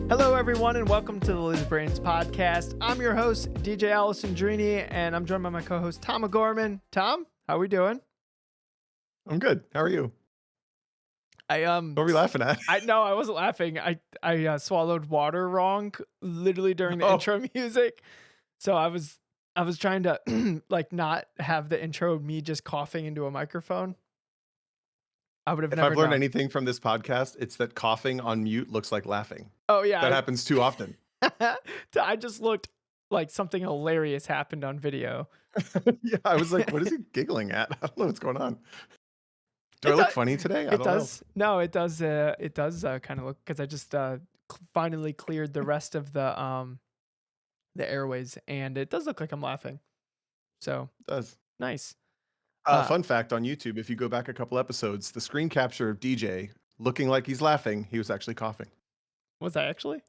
Hello, everyone, and welcome to the Liz Brains podcast. I'm your host, DJ Alessandrini, and I'm joined by my co-host, Tom O'Gorman. Tom, how we doing? I'm good. How are you? What are we laughing at? I wasn't laughing. I swallowed water wrong, literally during the Oh, intro music. So I was trying to like not have the intro of me just coughing into a microphone. I would have if never I've learned known. anything from this podcast, it's that coughing on mute looks like laughing. Oh yeah, That happens too often. I just looked like something hilarious happened on video. Yeah, I was like, what is he giggling at? I don't know what's going on. Do I It look does. funny today? I It don't know. does. No, it does. It does kind of look because I just finally cleared the rest of the airways, and it does look like I'm laughing. So It does. nice. Uh, Fun fact on YouTube, if you go back a couple episodes, the screen capture of DJ looking like he's laughing, he was actually coughing. was I actually?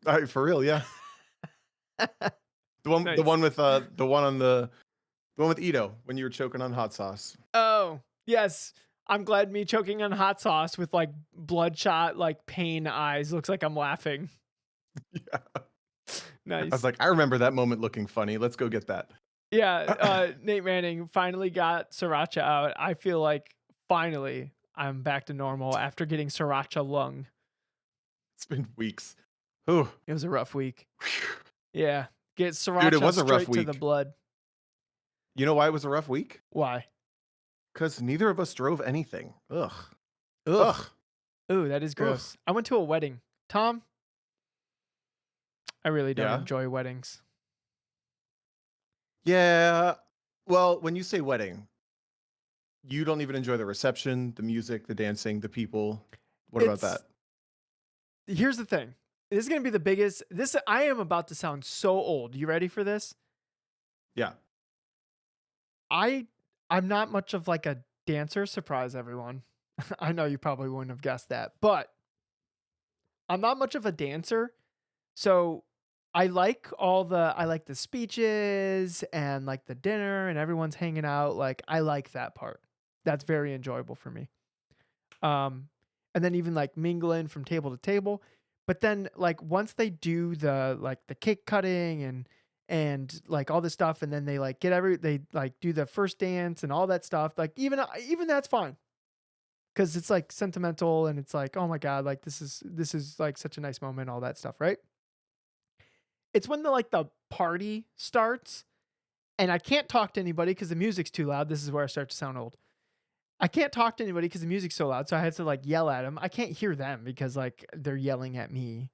All right, for real, yeah. The Nice. one with the one with Ito when you were choking on hot sauce. Oh yes. I'm glad me choking on hot sauce with like bloodshot, like pain eyes looks like I'm laughing. Yeah. I Nice. was like, I remember that moment looking funny. Let's go get that. Yeah. Nate Manning finally got sriracha out. I feel like finally I'm back to normal after getting sriracha lung. It's been weeks. Ooh. It was a rough week. Yeah. Get Dude, sriracha it was a rough straight to the week. blood. You know why it was a rough week? Why? Because neither of us drove anything. Ugh. Ugh. Ugh. Ooh, that is gross. I went to a wedding. Tom, I really don't Yeah. enjoy weddings. Yeah. Well, when you say wedding, you don't even enjoy the reception, the music, the dancing, the people. What about It's that? Here's the thing. This is going to be the biggest I am about to sound so old. You ready for this? Yeah. I'm not much of like a dancer, surprise everyone. I know you probably wouldn't have guessed that, but I'm not much of a dancer. So I like the speeches and like the dinner and everyone's hanging out. Like I like that part. That's very enjoyable for me. Um and then even like mingling from table to table. But then like once they do the cake cutting and like all this stuff and then they like they like do the first dance and all that stuff, like even that's fine. Cuz it's like sentimental and it's like, "Oh my god, like this is like such a nice moment," all that stuff, right? It's when the party starts and I can't talk to anybody because the music's too loud. This is where I start to sound old. I can't talk to anybody because the music's so loud, so I had to like yell at them. I can't hear them because like they're yelling at me.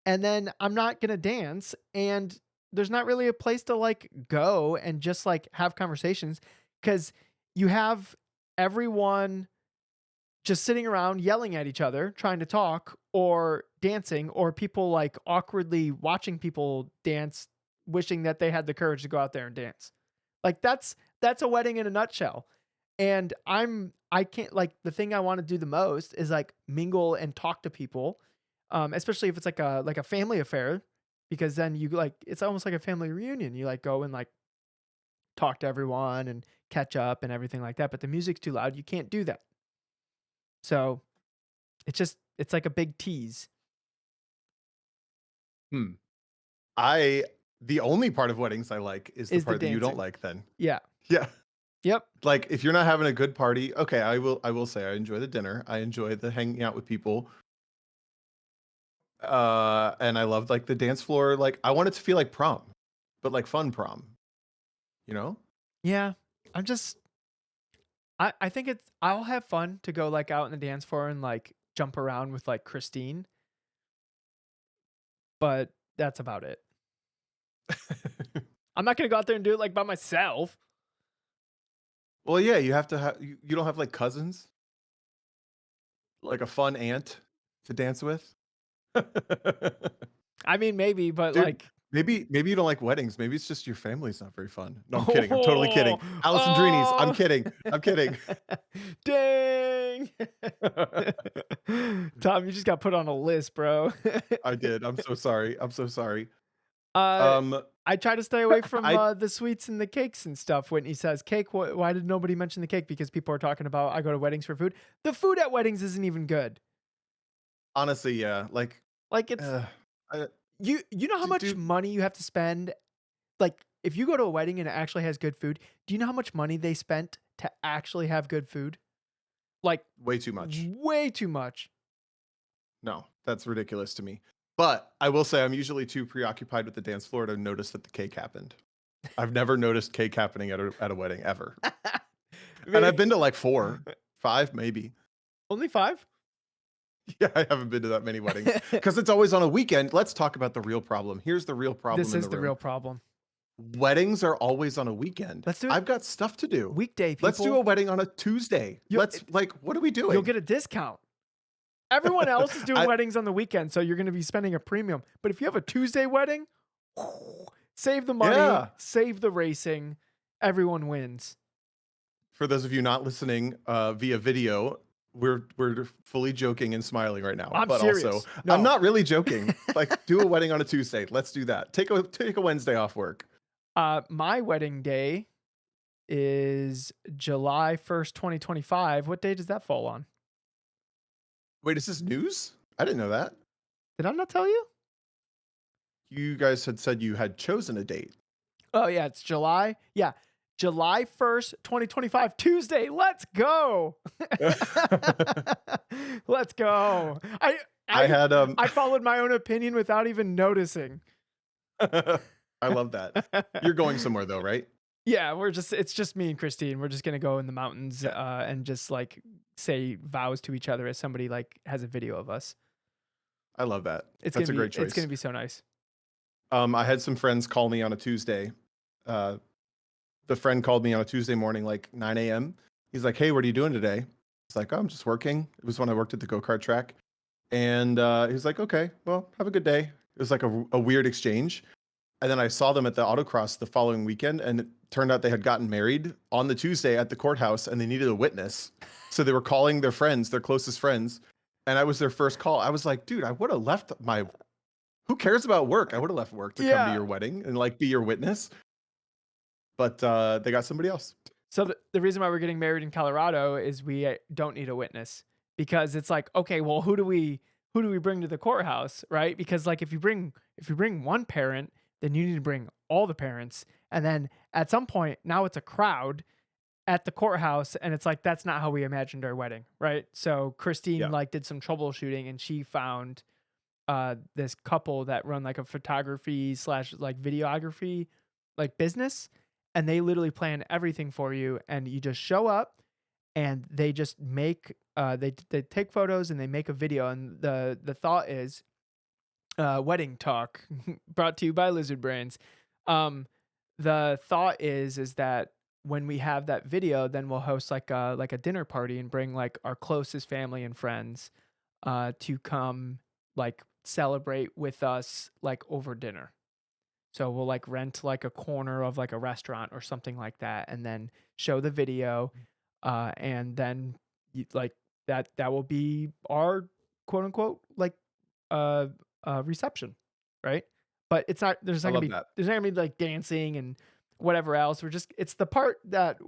And then I'm not gonna dance, and there's not really a place to like go and just like have conversations because you have everyone just sitting around yelling at each other, trying to talk or dancing, or people like awkwardly watching people dance, wishing that they had the courage to go out there and dance. Like that's a wedding in a nutshell. And I can't like the thing I want to do the most is like mingle and talk to people, especially if it's like a family affair, because then you like it's almost like a family reunion. You like go and like talk to everyone and catch up and everything like that. But the music's too loud. You can't do that. So it's like a big tease. Hmm. The only part of weddings I like is the Is the part that you don't dancing. like then. Yeah. Yeah. Yep. Like if you're not having a good party, okay, I will say I enjoy the dinner. I enjoy the hanging out with people. And I love like the dance floor. Like I want it to feel like prom, but like fun prom, you know? Yeah. I'm just I think I'll have fun to go like out in the dance floor and like jump around with like Christine, but that's about it. I'm not gonna go out there and do it like by myself. Well, yeah, you have to have you don't have like cousins, like a fun aunt to dance with. I mean, maybe, but Dude, like, maybe you don't like weddings. Maybe it's just your family's not very fun. No, I'm kidding. I'm totally kidding. oh, Allison Drini's. I'm oh, kidding. I'm kidding. dang, Tom, you just got put on a list, bro. I did. I'm so sorry. I'm so sorry. uh, Um, I try to stay away from I the sweets and the cakes and stuff. Whitney says, "Cake? Why did nobody mention the cake? Because people are talking about I go to weddings for food. The food at weddings isn't even good. honestly, yeah, like Like it's I, you know how do, much do money you have to spend. Like if you go to a wedding and it actually has good food, do you know how much money they spent to actually have good food? Like way too much. way too much. No, that's ridiculous to me. But I will say I'm usually too preoccupied with the dance floor to notice that the cake happened. I've never noticed cake happening at a wedding ever. And I've Maybe been to like 4, 5 maybe. only 5? Yeah, I haven't been to that many weddings because it's always on a weekend. Let's talk about the real problem. Here's the real problem This in is the the room. real problem. Weddings are always on a weekend. Let's do it I've got stuff to do. weekday, Let's do a people. wedding on a Tuesday. You'll What are we you'll doing? get a discount. Everyone else is doing I weddings on the weekend, so you're gonna be spending a premium. But if you have a Tuesday wedding, save the money, yeah. save the racing, everyone wins. For those of you not listening via video, we're fully joking and smiling right now. I'm But also, serious. I'm No. not really joking. Like, do a wedding on a Tuesday. Let's do that. Take a Wednesday off work. My wedding day is July 1st, 2025. What day does that fall on? Wait, is this news? I didn't know that. Did I not tell you? You guys had said you had chosen a date. Oh yeah, it's July. Yeah. July 1st, 2025, Tuesday. Let's go. Let's go. I had I followed my own opinion without even noticing. I love that. You're going somewhere though, right? Yeah, it's just me and Christine. We're just gonna go in the mountains Yeah. and just like say vows to each other as somebody like has a video of us. I love that. It's That's a gonna be great choice. it's gonna be so nice. I had some friends call me on a Tuesday. Uh, the friend called me on a Tuesday morning, like 9 a.m. He's like, "Hey, what are you doing today?" It's like, "Oh, I'm just working." It was when I worked at the go-kart track. And he was like, "Okay, well, have a good day." It was like a weird exchange. And then I saw them at the autocross the following weekend, and it turned out they had gotten married on the Tuesday at the courthouse, and they needed a witness. So they were calling their friends, their closest friends, and I was their first call. I was like, "Dude, I would have left my. Who cares about work? I would have left work to come to Yeah. your wedding and like be your witness." But they got somebody else. So the reason why we're getting married in Colorado is we don't need a witness because it's like, okay, well, who do we bring to the courthouse, right? Because like if you bring one parent, then you need to bring all the parents, and then at some point now it's a crowd at the courthouse, and it's like that's not how we imagined our wedding, right? So Christine Yeah. like did some troubleshooting, and she found this couple that run like a photography slash like videography like business, and they literally plan everything for you, and you just show up and they just make they take photos and they make a video, and the thought is wedding talk brought to you by Lizard Brains. The thought is that when we have that video, then we'll host like a dinner party and bring like our closest family and friends to come like celebrate with us like over dinner. So we'll like rent like a corner of like a restaurant or something like that, and then show the video, and then like that will be our quote unquote like uh reception, right? But it's not. I love that. There's not gonna be like dancing and whatever else. We're just it's the part that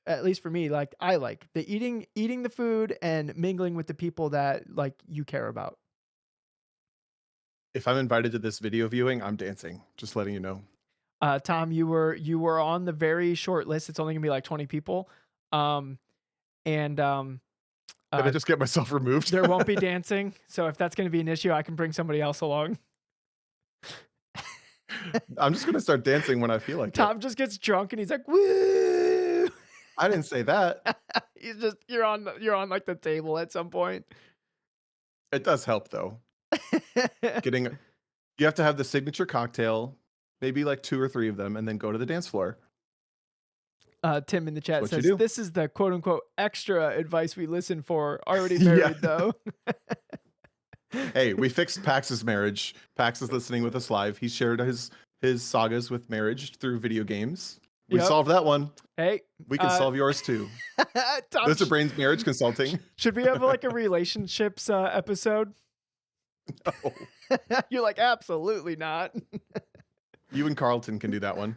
at least for me like I like the eating the food and mingling with the people that like you care about. If I'm invited to this video viewing, I'm dancing. Just letting you know. Tom, you were on the very short list. It's only gonna be like 20 people. Um, and Did I uh, just get myself removed? there won't be dancing. So if that's gonna be an issue, I can bring somebody else along. I'm just gonna start dancing when I feel like it. Tom just gets drunk and he's like, "Woo!" I didn't say that. You're on like the table at some point. It does help though. Getting you have to have the signature cocktail, maybe like 2 or 3 of them, and then go to the dance floor. Tim in the chat What you says do. this is the quote unquote extra advice we listen for. Already Yeah. married though. Hey, we fixed Pax's marriage. Pax is listening with us live. He shared his sagas with marriage through video games. We Yep. solved that one. Hey, We can solve yours too. Tom, Those are Brains Marriage Consulting. should we have like a relationships episode? No. You're like, absolutely not. You and Carlton can do that one.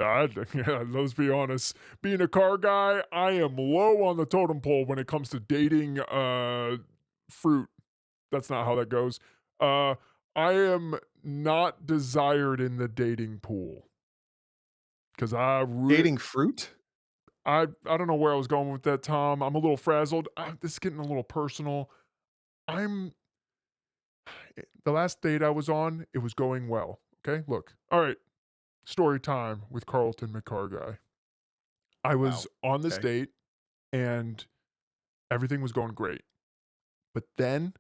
Yeah, let's be honest. Being a car guy, I am low on the totem pole when it comes to dating fruit. That's not how that goes. I am not desired in the dating pool because Dating fruit? I don't know where I was going with that, Tom. I'm a little frazzled. This is getting a little personal. I'm the last date I was on, it was going well. Okay, look. All right, story time with Carlton McCarguy. I was Wow. on this Okay. date and everything was going great. But then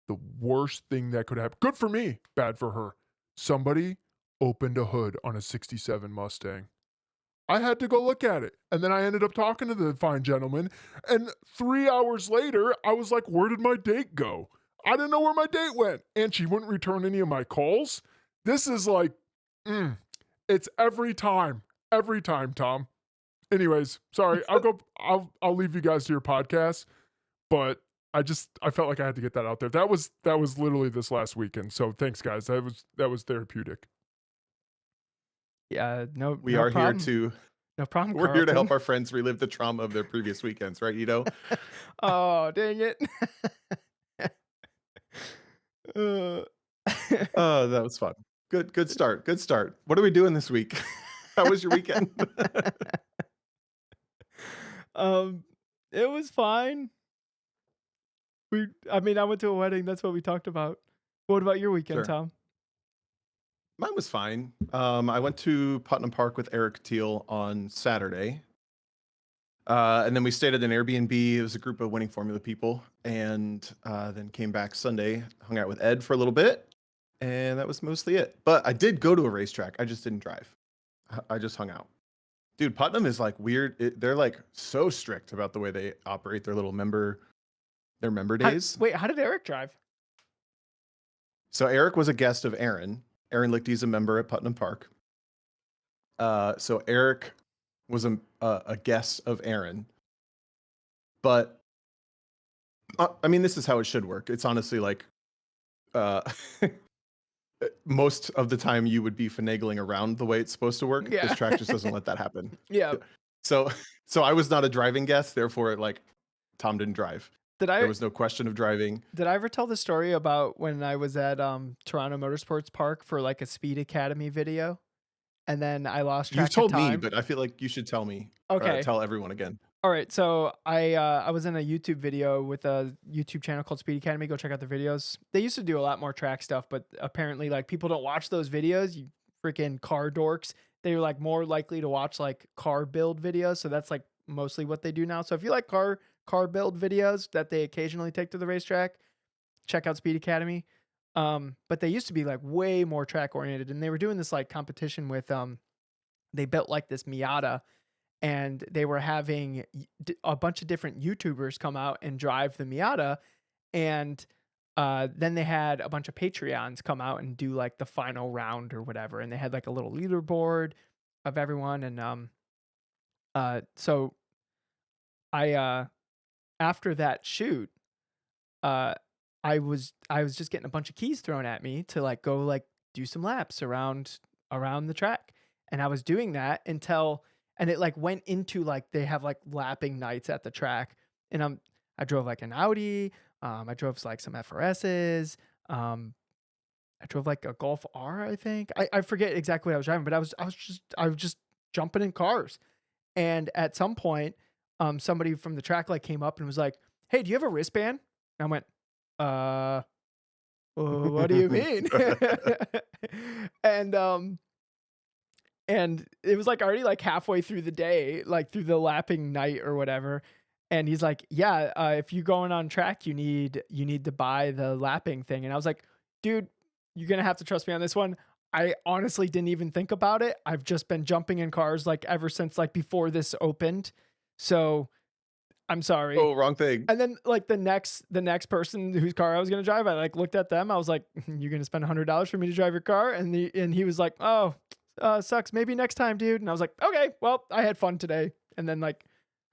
the worst thing that could happen, good for me, bad for her. Somebody opened a hood on a 67 Mustang. I had to go look at it. And then I ended up talking to the fine gentleman. And 3 hours later, I was like, where did my date go? I didn't know where my date went. And she wouldn't return any of my calls. This is like, it's every time, Tom. Anyways, sorry. I'll leave you guys to your podcast. But I felt like I had to get that out there. That was literally this last weekend. So thanks guys. That was therapeutic. Yeah, no, We no are here problem. to No problem, we're here to help Carlton. our friends relive the trauma of their previous weekends, right? Oh, dang it. Uh, Oh, that was fun. Good start. Good start. What are we doing this week? How was your weekend? um, it was fine. I mean, I went to a wedding. That's what we talked about. What about your weekend, Sure. Tom? Mine was fine. I went to Putnam Park with Eric Teal on Saturday. And then we stayed at an Airbnb. It was a group of winning formula people. And then came back Sunday, hung out with Ed for a little bit. And that was mostly it. But I did go to a racetrack. I just didn't drive. I just hung out. Dude, Putnam is like weird. They're like so strict about the way they operate their member days. Wait, how did Eric drive? So Eric was a guest of Aaron. Aaron Lichty's a member at Putnam Park. So Eric was a guest of Aaron. But I mean, this is how it should work. It's honestly like most of the time you would be finagling around the way it's supposed to work. Yeah. This track just doesn't let that happen. Yeah. So I was not a driving guest, therefore like Tom didn't drive. There was no question of driving. Did I ever tell the story about when I was at Toronto Motorsports Park for like a Speed Academy video, and then I lost track You've told of time? me, but I feel like you should tell me. Okay. Tell everyone again. All right, so I was in a YouTube video with a YouTube channel called Speed Academy. Go check out their videos. They used to do a lot more track stuff, but apparently like people don't watch those videos. You freaking car dorks. They're like more likely to watch like car build videos. So that's like mostly what they do now. So if you like car build videos that they occasionally take to the racetrack, check out Speed Academy. But they used to be like way more track oriented, and they were doing this like competition with they built like this Miata, and they were having a bunch of different YouTubers come out and drive the Miata, and then they had a bunch of Patreons come out and do like the final round or whatever, and they had like a little leaderboard of everyone, and so I after that shoot, uh, I was just getting a bunch of keys thrown at me to like go like do some laps around the track, and I was doing that until and it like went into like they have like lapping nights at the track, and I drove like an Audi, I drove like some FRSs, I drove like a Golf R, I think. I forget exactly what I was driving, but I was just jumping in cars, and at some point, somebody from the track like came up and was like, "Hey, do you have a wristband?" And I went, "Uh, what do you mean?" and and it was like already like halfway through the day, like through the lapping night or whatever. And he's like, "Yeah, if you're going on track, you need to buy the lapping thing." And I was like, "Dude, you're gonna have to trust me on this one. I honestly didn't even think about it. I've just been jumping in cars like ever since like before this opened. So I'm sorry." Oh, wrong thing. And then like the next person whose car I was gonna drive, I like looked at them. I was like, "You're gonna spend $100 for me to drive your car?" And he was like, "Oh, sucks. Maybe next time, dude." And I was like, "Okay, well, I had fun today." And then like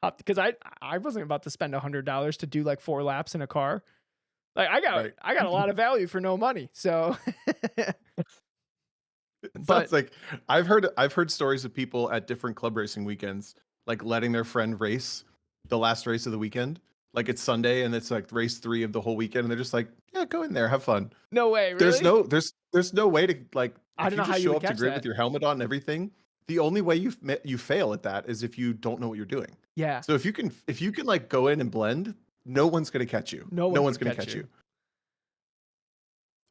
hopped because I wasn't about to spend $100 to do like 4 laps in a car. Like I got a lot of value for no money. So It But- sounds like I've heard stories of people at different club racing weekends like letting their friend race the last race of the weekend. Like it's Sunday and it's like race 3 of the whole weekend, and they're just like, go in there, have fun. No way, There's really? there's no way to like I if don't you know how just you show would up to catch grid that. with your helmet on and everything. The only way you fail at that is if you don't know what you're doing. Yeah, So if you can like go in and blend, no one's gonna catch you. no No one one's could gonna catch catch you. you.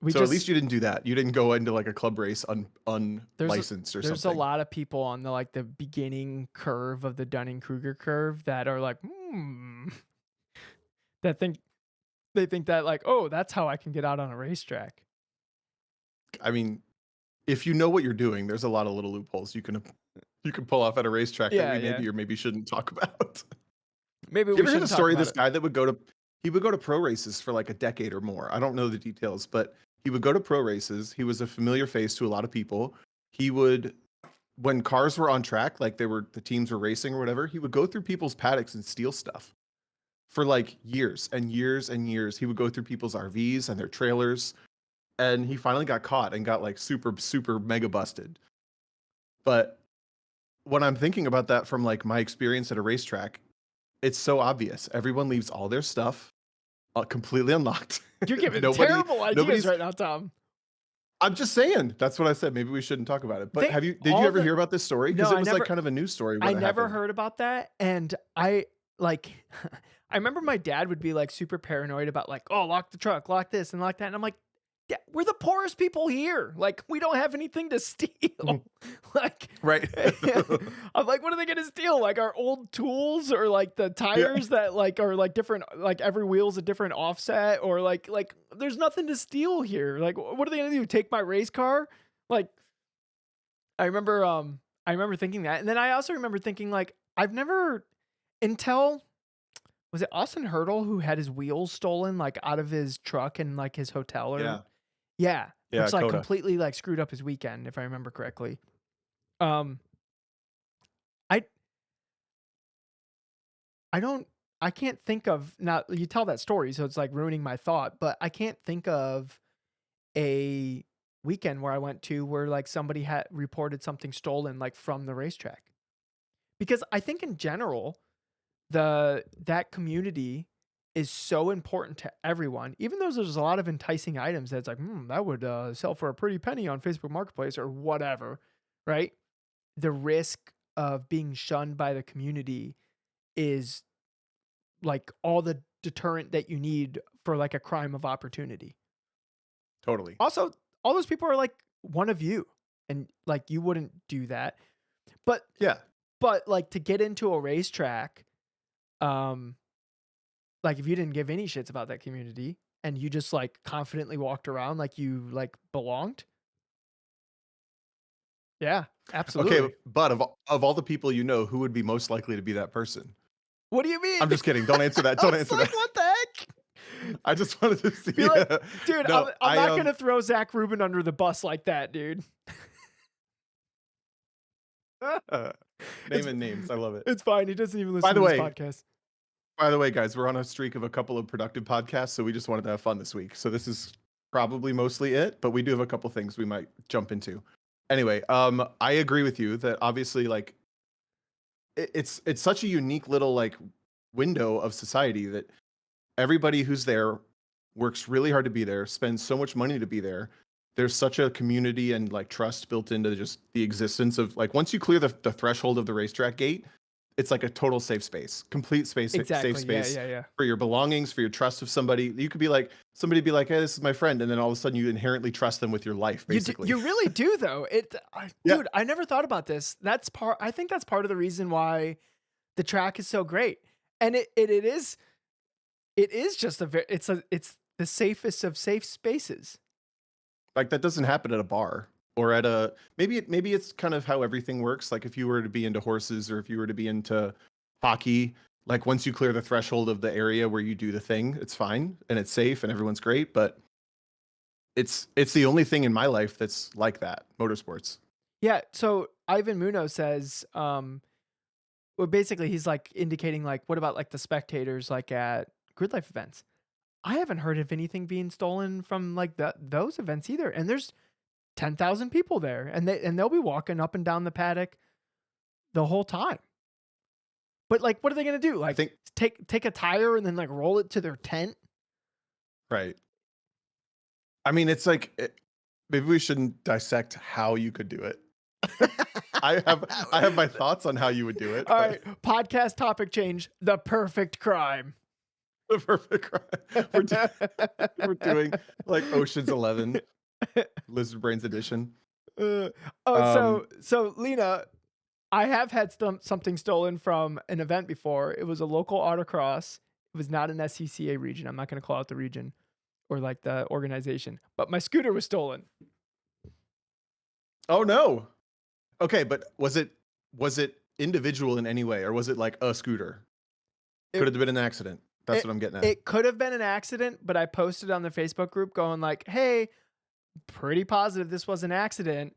We So at least just you didn't do that. You didn't go into like a club race there's unlicensed or there's a something. lot of people on the beginning curve of the Dunning-Kruger curve that are like, that think that like, oh, that's how I can get out on a racetrack. I mean, if you know what you're doing, there's a lot of little loopholes you can pull off at a racetrack that Yeah, we yeah. maybe or maybe shouldn't talk about. Maybe You we ever heard the shouldn't talk story of about this it. guy that would go to pro races for like a decade or more? I don't know the details, but he would go to pro races. He was a familiar face to a lot of people. He would, when cars were on track, like the teams were racing or whatever, he would go through people's paddocks and steal stuff for like years and years and years. He would go through people's RVs and their trailers, and he finally got caught and got like super mega busted. But when I'm thinking about that from like my experience at a racetrack, it's so obvious. Everyone leaves all their stuff completely unlocked. You're giving Nobody, terrible ideas nobody's. right now, Tom. I'm just saying. That's what I said. Maybe we shouldn't talk about it. But They did you all ever the hear about this story? Because No, it I was never like kind of a news story when I it never happened. heard about that, and I like I remember my dad would be like super paranoid about like, oh, lock the truck, lock this and lock that, and I'm like, yeah, we're the poorest people here. Like, we don't have anything to steal. Like, Right. I'm like, what are they gonna steal? Like our old tools or like the tires that like are like different, like every wheel's a different offset, or like there's nothing to steal here. Like, what are they gonna do? Take my race car? Like, I remember thinking that. And then I also remember thinking like I've never until was it Austin Hurdle who had his wheels stolen like out of his truck in like his hotel or Yeah. yeah, Yeah. which like Coda. completely like screwed up his weekend if I remember correctly. Um I I don't I can't think of now you tell that story so it's like ruining my thought, but I can't think of a weekend where I went to where like somebody had reported something stolen like from the racetrack. Because I think in general, that community is so important to everyone. Even though there's a lot of enticing items that's like, that would sell for a pretty penny on Facebook Marketplace or whatever, right? The risk of being shunned by the community is like all the deterrent that you need for like a crime of opportunity. Totally. Also, all those people are like one of you, and like you wouldn't do that. But Yeah. But like to get into a racetrack, like if you didn't give any shits about that community and you just like confidently walked around like you like belonged. Yeah, absolutely. Okay. But of all the people you know, who would be most likely to be that person? What do you mean? I'm just kidding. Don't answer that. I Don't was answer like, that. what the heck? I just wanted to see. Be like, dude, No, I'm not gonna throw Zach Rubin under the bus like that, dude. Naming names. I love it. It's fine. He doesn't even listen By the to this way, podcast. By the way, guys, we're on a streak of a couple of productive podcasts, so we just wanted to have fun this week. So this is probably mostly it, but we do have a couple things we might jump into. Anyway, I agree with you that obviously, like, it's such a unique little like window of society that everybody who's there works really hard to be there, spends so much money to be there. There's such a community and like trust built into just the existence of like once you clear the threshold of the racetrack gate, it's like a total safe space, complete space, Exactly. safe space Yeah. for your belongings, for your trust of somebody. You could be like, somebody be like, hey, this is my friend. And then all of a sudden you inherently trust them with your life, basically. You really do though. Yeah. Dude, I never thought about this. I think that's part of the reason why the track is so great. And it is just it's the safest of safe spaces. Like that doesn't happen at a bar or at a maybe it's kind of how everything works. Like if you were to be into horses or if you were to be into hockey, like once you clear the threshold of the area where you do the thing, it's fine and it's safe and everyone's great. But it's the only thing in my life that's like that, motorsports. Yeah. So Ivan Munoz says, well, basically he's like indicating like, what about like the spectators like at Grid Life events? I haven't heard of anything being stolen from like those events either. And there's 10,000 people there, and they'll be walking up and down the paddock the whole time. But like, what are they gonna do? Like, take a tire and then like roll it to their tent? Right. I mean, it's like maybe we shouldn't dissect how you could do it. I have my thoughts on how you would do it. All but right, podcast topic change. The perfect crime. the perfect crime. We're doing like Ocean's 11, Lizard Brains edition. Oh, Um, so Lena, I have had something stolen from an event before. It was a local autocross. It was not an SCCA region. I'm not going to call out the region or like the organization, but my scooter was stolen. oh no. Okay, but was it individual in any way, or was it like a scooter? It- Could have been an accident. That's what I'm getting at. It could have been an accident, but I posted on the Facebook group going like, "Hey, pretty positive this was an accident.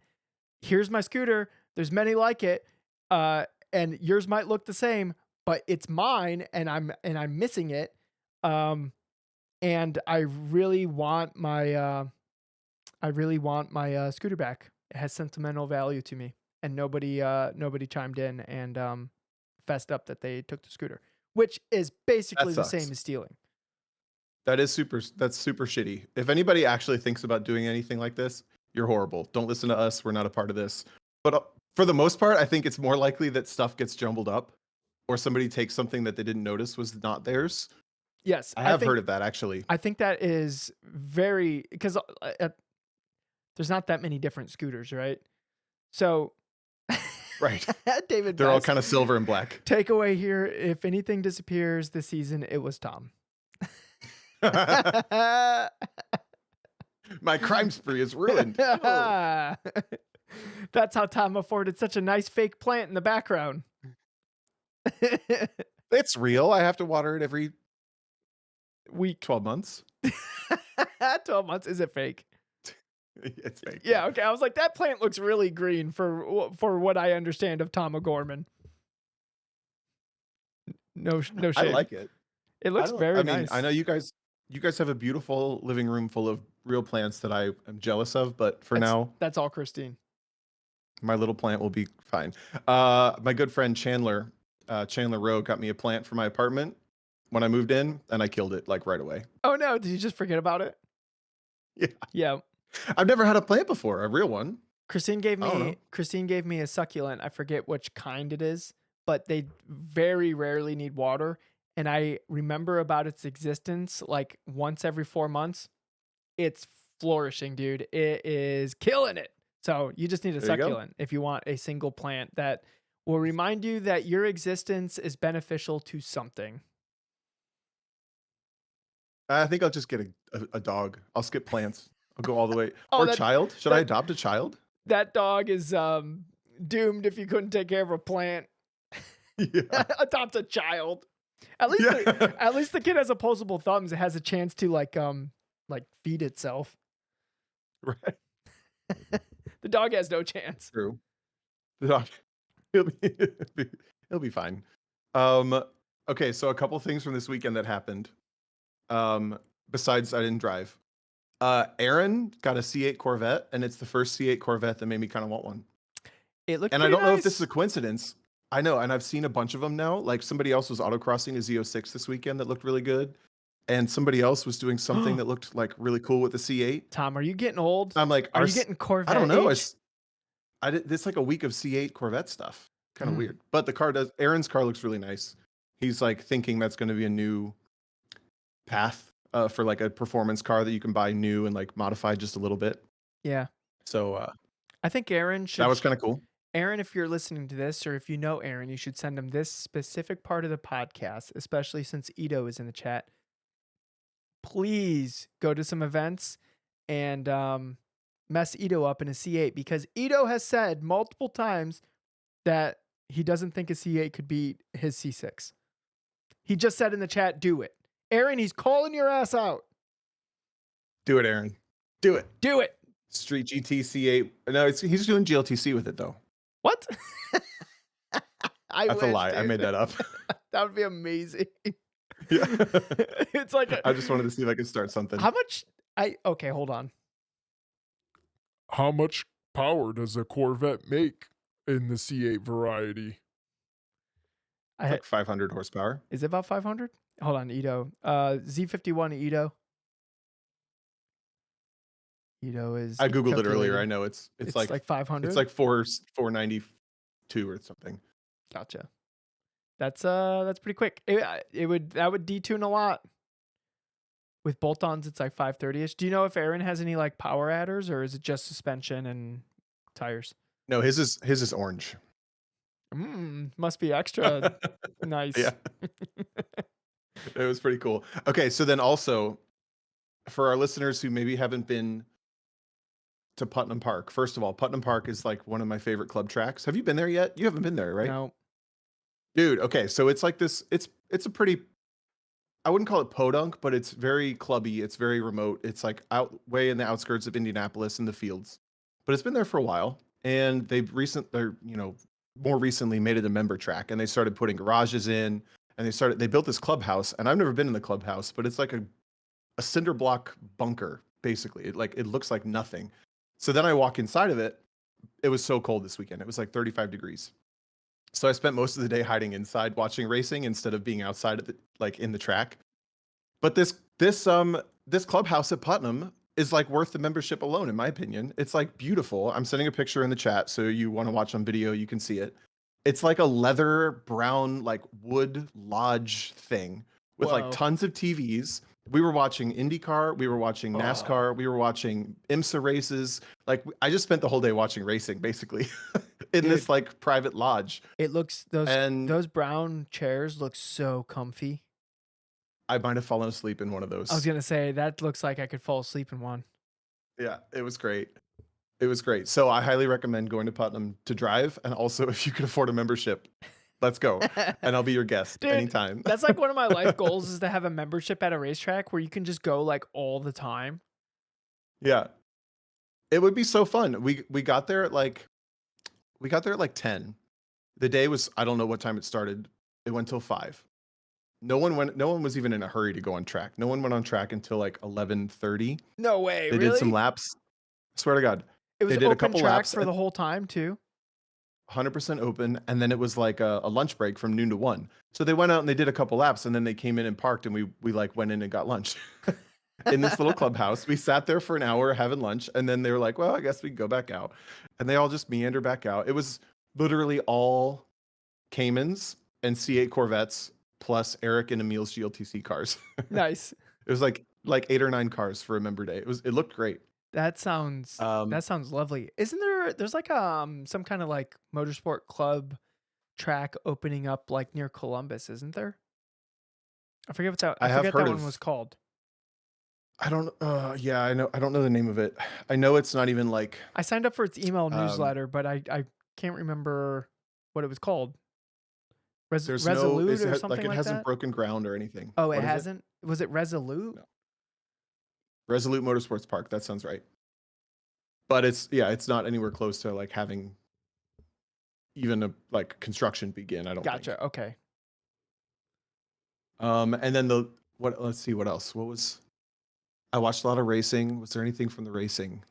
Here's my scooter. There's many like it, and yours might look the same, but it's mine, and I'm missing it. And I really want my scooter back. It has sentimental value to me, and nobody chimed in and fessed up that they took the scooter, which is basically the same sucks. as stealing. That's super shitty. If anybody actually thinks about doing anything like this, you're horrible. Don't listen to us. We're not a part of this. But for the most part, I think it's more likely that stuff gets jumbled up or somebody takes something that they didn't notice was not theirs. Yes, I have heard of that actually. I think that is very because there's not that many different scooters, right? So, Right. David, They're all Best, kind of silver and black. takeaway here: if anything disappears this season, it was Tom. My crime spree is ruined. Oh. That's how Tom afforded such a nice fake plant in the background. It's real. I have to water it every Week 12 months. 12 months. Is it fake? It's fake. Yeah. Okay. I was like, that plant looks really green for what I understand of Tom O'Gorman. No shade. I like it. It looks very nice. I know you guys have a beautiful living room full of real plants that I am jealous of, but for now, that's all Christine. my little plant will be fine. My good friend Chandler Rowe got me a plant for my apartment when I moved in, and I killed it like right away. Oh no, did you just forget about it? Yeah. Yeah. I've never had a plant before, a real one. Christine gave I don't me a succulent. I forget which kind it is, but they very rarely need water. And I remember about its existence like once every 4 months. It's flourishing, dude. It is killing it. So you just need a There you go. succulent if you want a single plant that will remind you that your existence is beneficial to something. I think I'll just get a dog. I'll skip plants. I'll go all the way. Oh, Or child. Should I adopt a child? That dog is doomed if you couldn't take care of a plant. Yeah. Adopt a child. At least Yeah. at least the kid has opposable thumbs. It has a chance to like feed itself. Right. The dog has no chance. True. The dog. He'll be fine. Okay, so a couple things from this weekend that happened. Besides I didn't drive. Aaron got a C8 Corvette, and it's the first C8 Corvette that made me kind of want one. It looked And I pretty don't know if this is nice. a coincidence. I know, and I've seen a bunch of them now. Like somebody else was autocrossing a Z06 this weekend that looked really good, and somebody else was doing something that looked like really cool with the C8. Tom, are you getting old? I'm like, Are you getting Corvette? I don't know. age? I did this like a week of C8 Corvette stuff. Kind of Mm. weird, but the car does. Aaron's car looks really nice. He's like thinking that's going to be a new path for like a performance car that you can buy new and like modify just a little bit. Yeah. So I think Aaron should. that was kind of cool. Aaron, if you're listening to this, or if you know Aaron, you should send him this specific part of the podcast, especially since Ito is in the chat. Please go to some events and mess Ito up in a C8, because Ito has said multiple times that he doesn't think a C8 could beat his C6. He just said in the chat, do it. Aaron, he's calling your ass out. Do it, Aaron. Do it. Do it. Street GT C8. No, he's doing GLTC with it though. What? That's a wish, lie. I dude. made that up. That would be amazing. Yeah. It's like I just wanted to see if I could start something. how much okay, hold on. How much power does a Corvette make in the C8 variety? Like 500 horsepower. Is it about 500? Hold on, Ito. Z51 Ito. is I googled it earlier. I calculated. know it's It's like 500. like 492 or something. Gotcha. That's pretty quick. That would detune a lot. With bolt-ons, it's like 530-ish. Do you know if Aaron has any like power adders or is it just suspension and tires? No, his is orange. Must be extra nice. Yeah, it was pretty cool. Okay, so then also for our listeners who maybe haven't been to Putnam Park, first of all, Putnam Park is like one of my favorite club tracks. Have you been there yet? You haven't been there, right? No. Dude, okay, so it's like this. It's a pretty. I wouldn't call it podunk, but it's very clubby. It's very remote. It's like out way in the outskirts of Indianapolis in the fields, but it's been there for a while. And they're more recently made it a member track, and they started putting garages in, and they built this clubhouse. And I've never been in the clubhouse, but it's like a cinder block bunker basically. It looks like nothing. So then I walk inside of it. It was so cold this weekend. It was like 35 degrees. So I spent most of the day hiding inside watching racing instead of being outside in the track. But this clubhouse at Putnam is like worth the membership alone, in my opinion. It's like beautiful. I'm sending a picture in the chat, so you want to watch on video, you can see it. It's like a leather brown like wood lodge thing with like Whoa. tons of TVs. We were watching IndyCar, we were watching NASCAR, we were watching IMSA races. Like I just spent the whole day watching racing, basically, in Dude. this like private lodge. It looks And those brown chairs look so comfy. I might have fallen asleep in one of those. I was gonna say that looks like I could fall asleep in one. Yeah, it was great. It was great. So I highly recommend going to Putnam to drive, and also if you could afford a membership, let's go, and I'll be your guest Dude, anytime. That's like one of my life goals is to have a membership at a racetrack where you can just go like all the time. Yeah, it would be so fun. We got there at like 10. The day was, I don't know what time it started. It went till 5. No one was even in a hurry to go on track. No one went on track until like 11:30. No way. They really? did some laps. I swear to God, It was they did a open couple track laps for the whole time too. 100% open, and then it was like a lunch break from noon to 1. So they went out and they did a couple laps, and then they came in and parked, and we like went in and got lunch in this little clubhouse. We sat there for an hour having lunch, and then they were like, well, I guess we can go back out, and they all just meander back out. It was literally all Caymans and C8 Corvettes plus Eric and Emil's GLTC cars. Nice. It was like 8 or 9 cars for a member day. It looked great. That sounds lovely. Isn't there's like some kind of like motorsport club track opening up like near Columbus, isn't there? I forget what's out. I have forget heard that one of- was called. I don't yeah, I know. I don't know the name of it. I know it's not even like I signed up for its email newsletter, but I can't remember what it was called. there's Resolute no or it something like hasn't that? broken ground or anything. Oh, What it is hasn't? Was it Resolute? No. Resolute Motorsports Park. That sounds right. But it's not anywhere close to like having even a like construction begin. I don't Gotcha. think. Okay. And then let's see what else. I watched a lot of racing. Was there anything from the racing?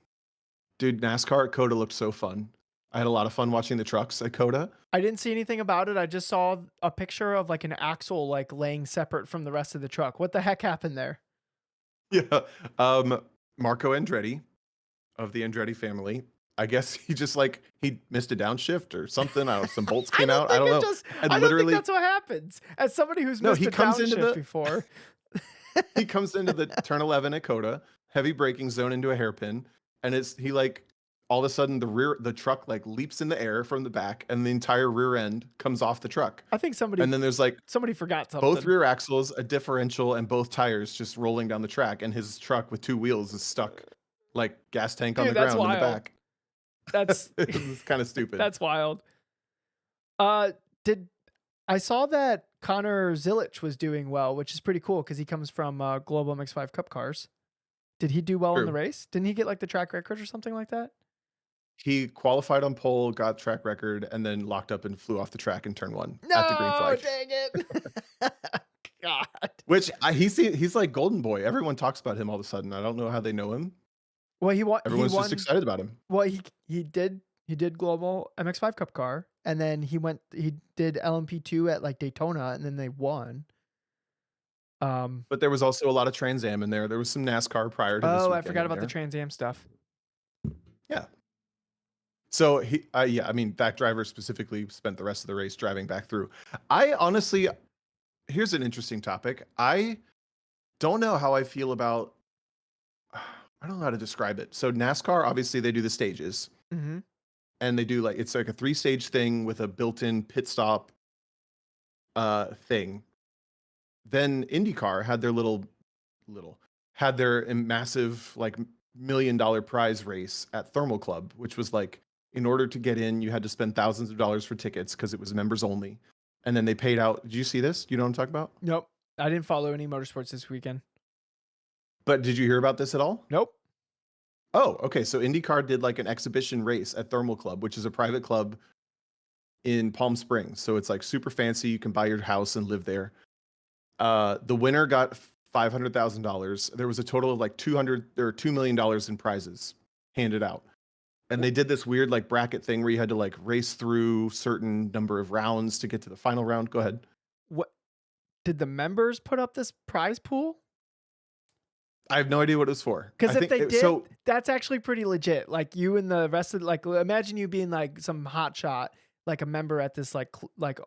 Dude, NASCAR at COTA looked so fun. I had a lot of fun watching the trucks at COTA. I didn't see anything about it. I just saw a picture of like an axle like laying separate from the rest of the truck. What the heck happened there? Yeah. Marco Andretti of the Andretti family. I guess he missed a downshift or something. I don't know, some bolts came out. I don't know. And I don't think that's what happens. As somebody who's No, missed he a comes into downshift the- before. He comes into the turn 11 at COTA, heavy braking zone into a hairpin, and he like all of a sudden the truck like leaps in the air from the back, and the entire rear end comes off the truck. I think somebody And then there's like forgot something. both rear axles, a differential, and both tires just rolling down the track, and his truck with 2 wheels is stuck like gas tank on Dude, the that's ground in the wild. back. That's It was kind of stupid. that's wild. I saw that Connor Zilich was doing well, which is pretty cool because he comes from Global MX5 Cup cars. Did he do well in True. the race? Didn't he get like the track record or something like that? He qualified on pole, got track record, and then locked up and flew off the track in turn 1 at the green flag. Dang it. God. Which he's like golden boy. Everyone talks about him all of a sudden. I don't know how they know him. Well, he won. Everyone's just excited about him. Well, he did Global MX5 Cup car, and then he did LMP2 at like Daytona, and then they won. But there was also a lot of Trans Am in there. There was some NASCAR prior to this Oh, I weekend forgot in about the there. Trans Am stuff. Yeah. So yeah, I mean, that driver specifically spent the rest of the race driving back through. I honestly, here's an interesting topic. I don't know how I feel about. I don't know how to describe it. So NASCAR, obviously, they do the stages, Mm-hmm. and they do like it's like a 3-stage thing with a built-in pit stop thing. Then IndyCar had their little had their massive like $1 million prize race at Thermal Club, which was like in order to get in, you had to spend thousands of dollars for tickets because it was members only. And then they paid out. Did you see this? Do you know what I'm talking about? Nope. I didn't follow any motorsports this weekend. But did you hear about this at all? Nope. Oh, okay. So IndyCar did like an exhibition race at Thermal Club, which is a private club in Palm Springs. So it's like super fancy. You can buy your house and live there. The winner got $500,000. There was a total of like $2 million in prizes handed out. And they did this weird like bracket thing where you had to like race through certain number of rounds to get to the final round. Go ahead. What did the members put up this prize pool? I have no idea what it was for. Because I if think they did, so. that's actually pretty legit. Like you and the rest of like, imagine you being like some hot shot, like a member at this like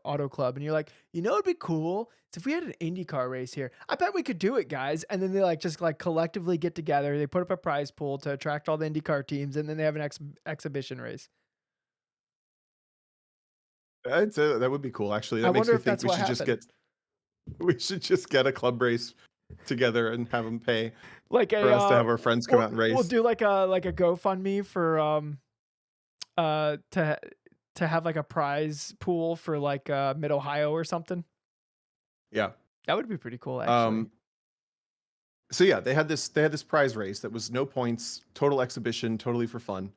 auto club, and you're like, you know, it'd be cool is if we had an IndyCar race here. I bet we could do it, guys. And then they like just like collectively get together. They put up a prize pool to attract all the IndyCar teams, and then they have an exhibition race. I'd say that would be cool. Actually, I that makes wonder me if think that's we what should just happened. we should just get a club race together and have them pay Like for us to have our friends come out and we'll race. do like a GoFundMe for to have like a prize pool for like Mid Ohio or something. Yeah. That would be pretty cool, actually. So yeah, they had this prize race that was no points, total exhibition, totally for fun.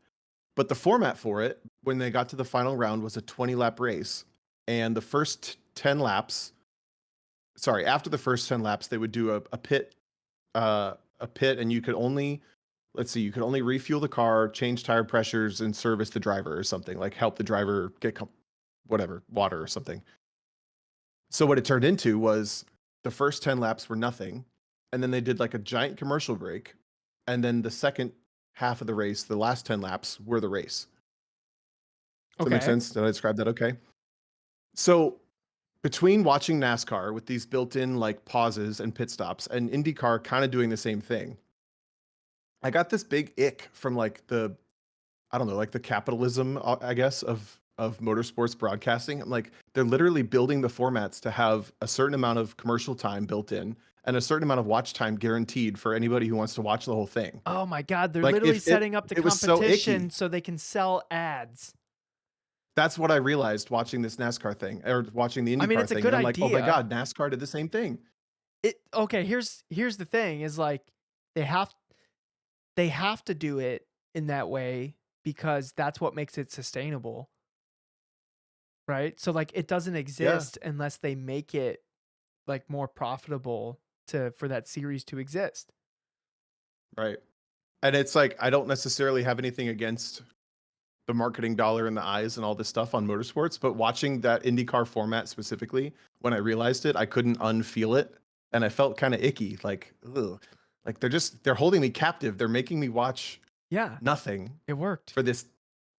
But the format for it, when they got to the final round, was a 20-lap race. And the first 10 laps, sorry, after the first 10 laps, they would do a pit, and you could only, let's see, you could only refuel the car, change tire pressures, and service the driver or something, like help the driver get whatever, water or something. So what it turned into was the first 10 laps were nothing. And then they did like a giant commercial break. And then the second half of the race, the last 10 laps were the race. Does that make Okay. sense? Did I describe that okay? So between watching NASCAR with these built-in like pauses and pit stops and IndyCar kind of doing the same thing, I got this big ick from like I don't know, like the capitalism, I guess, of motorsports broadcasting. I'm like, they're literally building the formats to have a certain amount of commercial time built in and a certain amount of watch time guaranteed for anybody who wants to watch the whole thing. Oh my God, they're Like literally if setting up the it was so competition icky. so they can sell ads. That's what I realized watching this NASCAR thing or watching the I mean, IndyCar it's a thing. good And I'm like, oh my idea. God, NASCAR did the same thing. Okay, here's the thing is like they have to do it in that way because that's what makes it sustainable. Right? So like it doesn't Yeah, exist unless they make it like more profitable for that series to exist. right. And it's like, I don't necessarily have anything against the marketing dollar in the eyes and all this stuff on motorsports, but watching that IndyCar format specifically, when I realized it, I couldn't unfeel it. And I felt kind of icky. Like, ugh. Like they're holding me captive. They're making me watch Yeah, nothing it worked. for this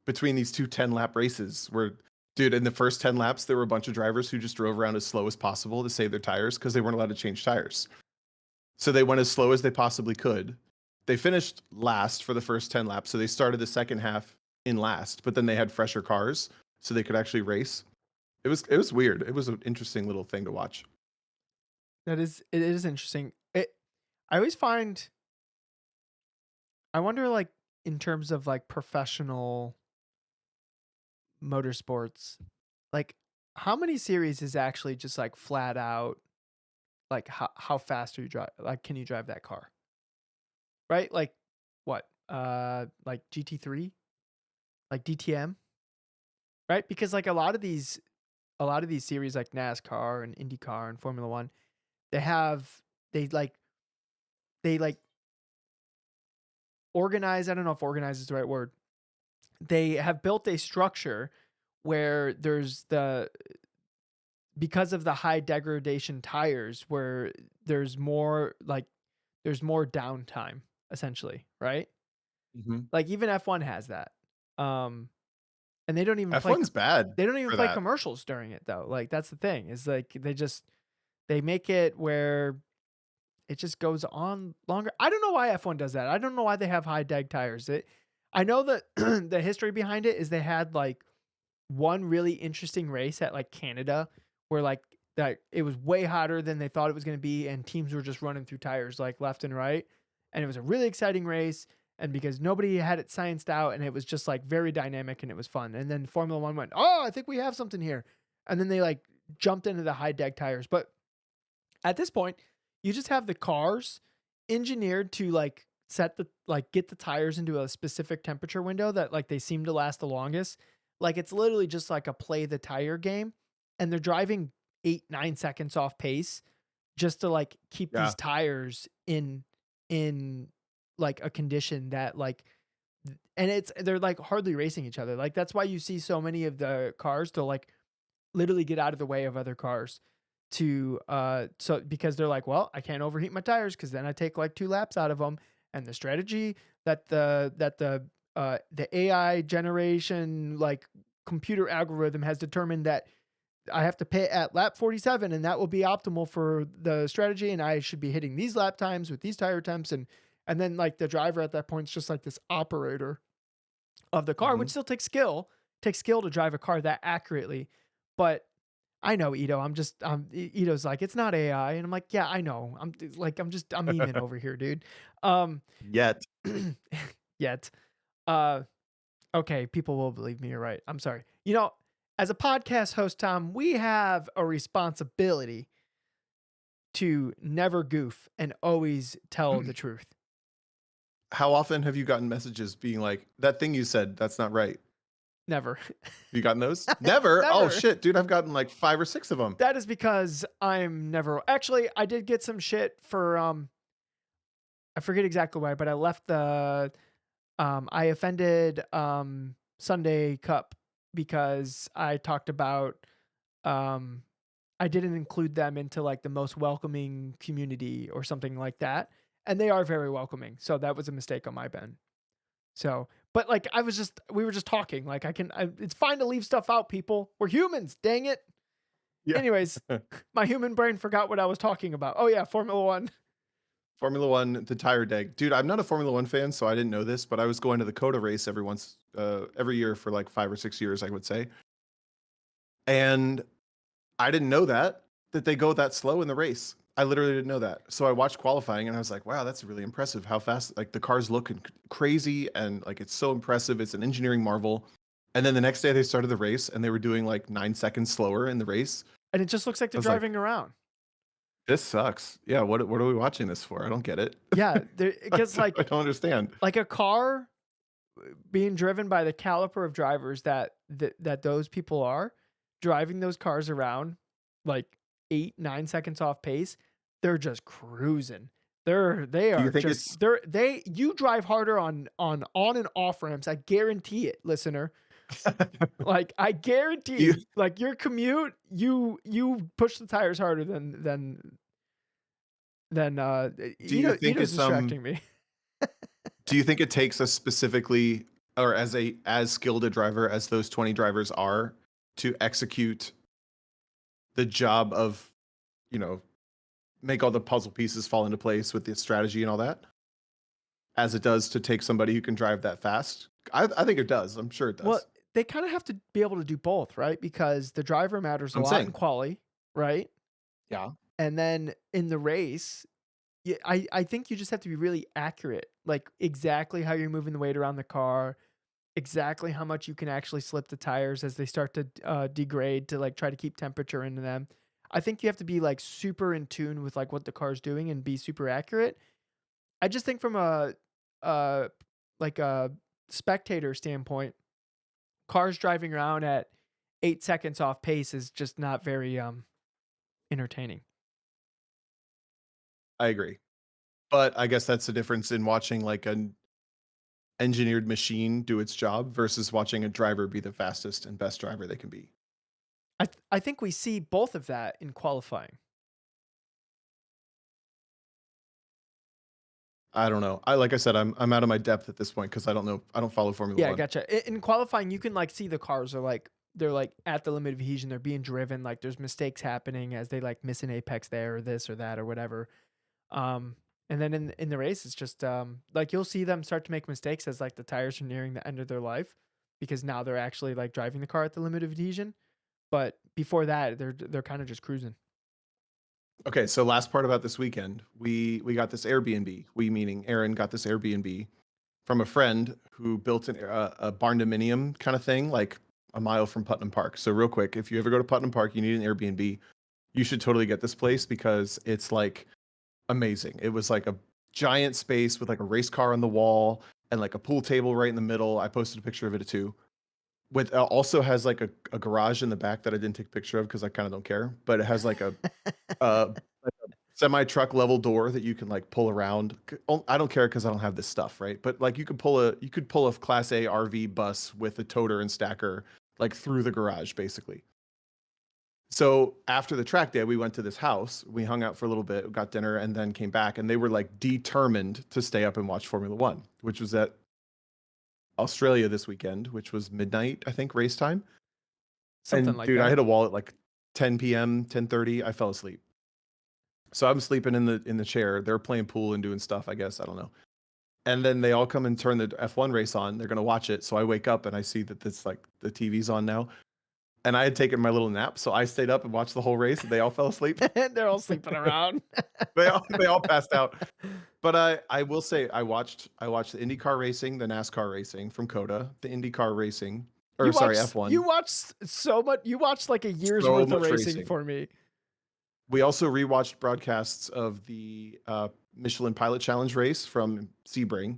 between these two 10-lap races where, dude, in the first 10 laps, there were a bunch of drivers who just drove around as slow as possible to save their tires because they weren't allowed to change tires. So they went as slow as they possibly could. They finished last for the first 10 laps. So they started the second half in last, but then they had fresher cars so they could actually race. It was weird. It was an interesting little thing to watch. It is interesting. I always find I wonder like in terms of like professional motorsports, like how many series is actually just like flat out like how fast are you drive like can you drive that car? Right? Like what? Like GT3? Like DTM? Right? Because like a lot of these series like NASCAR and IndyCar and Formula 1, they have they like they like organize, I don't know if organize is the right word. They have built a structure where because of the high degradation tires where there's more downtime essentially, right? Mhm. Like even F1 has that. Um, and they don't even play. F1's bad They don't even for play that. commercials during it though. Like that's the thing. Is like they make it where it just goes on longer. I don't know why F1 does that. I don't know why they have high dag tires. I know that the history behind it is they had like one really interesting race at like Canada where like that it was way hotter than they thought it was going to be and teams were just running through tires like left and right and it was a really exciting race and because nobody had it scienced out and it was just like very dynamic and it was fun and then Formula 1 went, "Oh, I think we have something here." And then they like jumped into the high deck tires. But at this point, you just have the cars engineered to like set the like get the tires into a specific temperature window that like they seem to last the longest. Like it's literally just like a play the tire game and they're driving 8, 9 seconds off pace just to like keep Yeah. these tires in like a condition that like and they're like hardly racing each other. Like that's why you see so many of the cars to like literally get out of the way of other cars to so because they're like, well, I can't overheat my tires because then I take like 2 laps out of them. And the strategy that the AI generation like computer algorithm has determined that I have to pit at lap 47 and that will be optimal for the strategy and I should be hitting these lap times with these tire temps and then like the driver at that point is just like this operator of the car, which Mhm. still takes skill to drive a car that accurately. But I know Ito. Ito's like, it's not AI. And I'm like, yeah, I know. I'm memeing over here, dude. Um, Yet. yet. Uh, okay, people will believe me. You're right. I'm sorry. As a podcast host, Tom, we have a responsibility to never goof and always tell the truth. How often have you gotten messages being like, "That thing you said, that's not right"? Never. You gotten those? Never? Oh, Never. shit, dude, I've gotten like 5 or 6 of them. That is because I'm never actually I did get some shit for I forget exactly why, but I left the I offended Sunday Cup because I talked about um I didn't include them into like the most welcoming community or something like that. And they are very welcoming. So that was a mistake on my end. So, but like we were just talking. Like it's fine to leave stuff out, people. We're humans, dang it. Yeah. Anyways, my human brain forgot what I was talking about. Oh yeah, Formula 1. Formula 1, the tire dag. Dude, I'm not a Formula 1 fan, so I didn't know this, but I was going to the COTA race every year for like 5 or 6 years, I would say. And I didn't know that they go that slow in the race. I literally didn't know that. So I watched qualifying and I was like, wow, that's really impressive how fast like the cars look crazy and like it's so impressive. It's an engineering marvel. And then the next day they started the race and they were doing like 9 seconds slower in the race. And it just looks like I they're was like, driving around. this sucks. Yeah, what are we watching this for? I don't get it. Yeah, because I don't understand. like a car being driven by the caliber of drivers that those people are driving those cars around like 8, 9 seconds off pace, they're just cruising. They Do you are think just it's you drive harder on and off ramps. I guarantee it, listener. Like I do you guarantee, like your commute, you push the tires harder than do you think Ito's it's distracting me. do you think it takes a specifically or as skilled a driver as those 20 drivers are to execute the job of, you know, make all the puzzle pieces fall into place with the strategy and all that, as it does to take somebody who can drive that fast? I think it does. I'm sure it Well, does. they kind of have to be able to do both, right? Because the driver matters a I'm lot in saying. quali, right? Yeah. And then in the race, I think you just have to be really accurate, like exactly how you're moving the weight around the car, exactly how much you can actually slip the tires as they start to degrade to like try to keep temperature into them. I think you have to be like super in tune with like what the car's doing and be super accurate. I just think from uh like a spectator standpoint, cars driving around at 8 seconds off pace is just not very entertaining. I agree. But I guess that's the difference in watching like an engineered machine do its job versus watching a driver be the fastest and best driver they can be. I think we see both of that in qualifying. I don't know. Like I said, I'm out of my depth at this point because I don't know. I don't follow Formula Yeah, One. gotcha. In qualifying, you can like see the cars are like they're like at the limit of adhesion. They're being driven. Like there's mistakes happening as they like miss an apex there or this or that or whatever. Um, and then in the race, it's just like you'll see them start to make mistakes as like the tires are nearing the end of their life because now they're actually like driving the car at the limit of adhesion. But before that, they're kind of just cruising. Okay, so last part about this weekend, we got this Airbnb. We meaning Aaron got this Airbnb from a friend who built a barn dominium kind of thing, like a mile from Putnam Park. So real quick, if you ever go to Putnam Park, you need an Airbnb. You should totally get this place because it's like amazing. It was like a giant space with like a race car on the wall and like a pool table right in the middle. I posted a picture of it too. With also has like a garage in the back that I didn't take a picture of because I kind of don't care. But it has like a semi truck level door that you can like pull around. I don't care because I don't have this stuff, right? But like you could pull a Class A RV bus with a toter and stacker like through the garage basically. So after the track day, we went to this house. We hung out for a little bit, got dinner, and then came back. And they were like determined to stay up and watch Formula One, which was at Australia this weekend, which was midnight, I think, race time. Something And like dude, I that. hit a wall at like 10 p.m., 10:30. I fell asleep. So I'm sleeping in the chair. They're playing pool and doing stuff, I guess. I don't know. And then they all come and turn the F1 race on. They're gonna watch it. So I wake up and I see that it's like the TV's on now. And I had taken my little nap, so I stayed up and watched the whole race. And they all fell asleep. They're all sleeping around. They all passed out. But I will say I watched the IndyCar racing, the NASCAR racing from Coda, the IndyCar racing, or sorry, You F1. watched so much. You watched like a year's So worth of much racing racing. for me. We also rewatched broadcasts of the Michelin Pilot Challenge race from Sebring.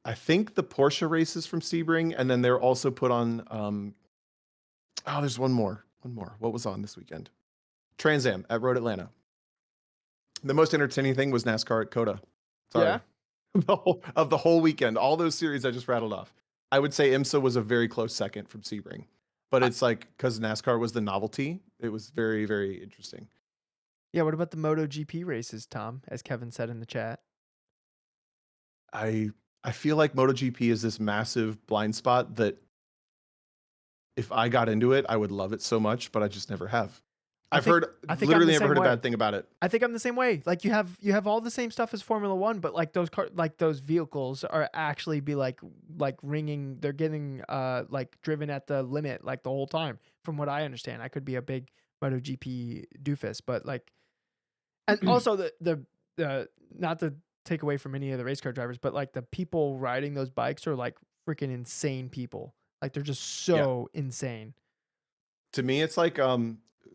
I think the Porsche races from Sebring, and then they're also put on. Oh, there's one more. One more. What was on this weekend? Trans Am at Road Atlanta. The most entertaining thing was NASCAR at Coda. Sorry. Yeah. Of the whole weekend, all those series I just rattled off. I would say IMSA was a very close second from Sebring. But I- it's like because NASCAR was the novelty, it was very, very interesting. Yeah. What about the MotoGP races, Tom? As Kevin said in the chat. I feel like MotoGP is this massive blind spot that if I got into it, I would love it so much, but I just never have. I I've think- heard I think I'm literally the never same heard a way. bad thing about it. I think I'm the same way. Like you have all the same stuff as Formula One, but like those vehicles are actually be like ringing. They're getting like driven at the limit like the whole time. From what I understand, I could be a big MotoGP doofus, but like, and also the not to take away from any of the race car drivers, but like the people riding those bikes are like freaking insane people. Like they're just so insane. To me, it's like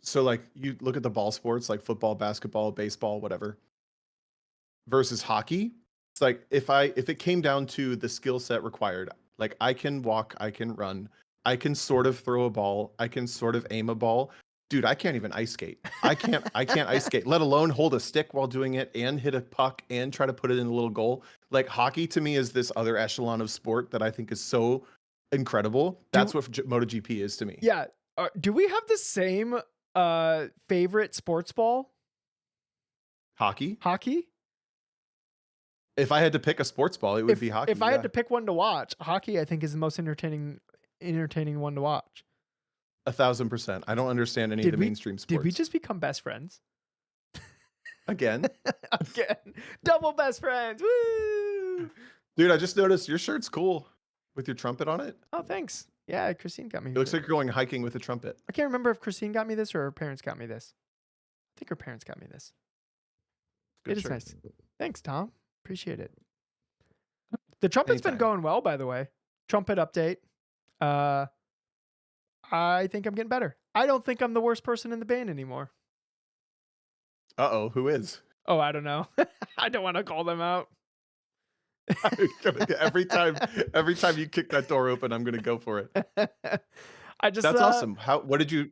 so like you look at the ball sports like football, basketball, baseball, whatever, versus hockey. It's like if it came down to the skill set required, like I can walk, I can run, I can sort of throw a ball, I can sort of aim a ball. Dude, I can't even ice skate. I can't ice skate, let alone hold a stick while doing it and hit a puck and try to put it in a little goal. Like hockey to me is this other echelon of sport that I think is so incredible. That's what MotoGP is to me. Yeah. Do we have the same favorite sports ball? Hockey. Hockey? If I had to pick a sports ball, it would be hockey. If I had to pick one to watch, hockey I think is the most entertaining one to watch. 1,000%. I don't understand any of the mainstream sports. Did we just become best friends? Again? Again. Double best friends. Woo! Dude, I just noticed your shirt's cool with your trumpet on it. Oh, thanks. Yeah, Christine got me. It looks like you're going hiking with a trumpet. I can't remember if Christine got me this or her parents got me this. I think her parents got me this. Good It is shirt. nice. Thanks, Tom. Appreciate it. The trumpet's been Anytime. going well, by the way. Trumpet update. I think I'm getting better. I don't think I'm the worst person in the band anymore. Uh-oh, who is? Oh, I don't know. I don't want to call them out. every time you kick that door open, I'm gonna go for it. I just That's awesome. What did you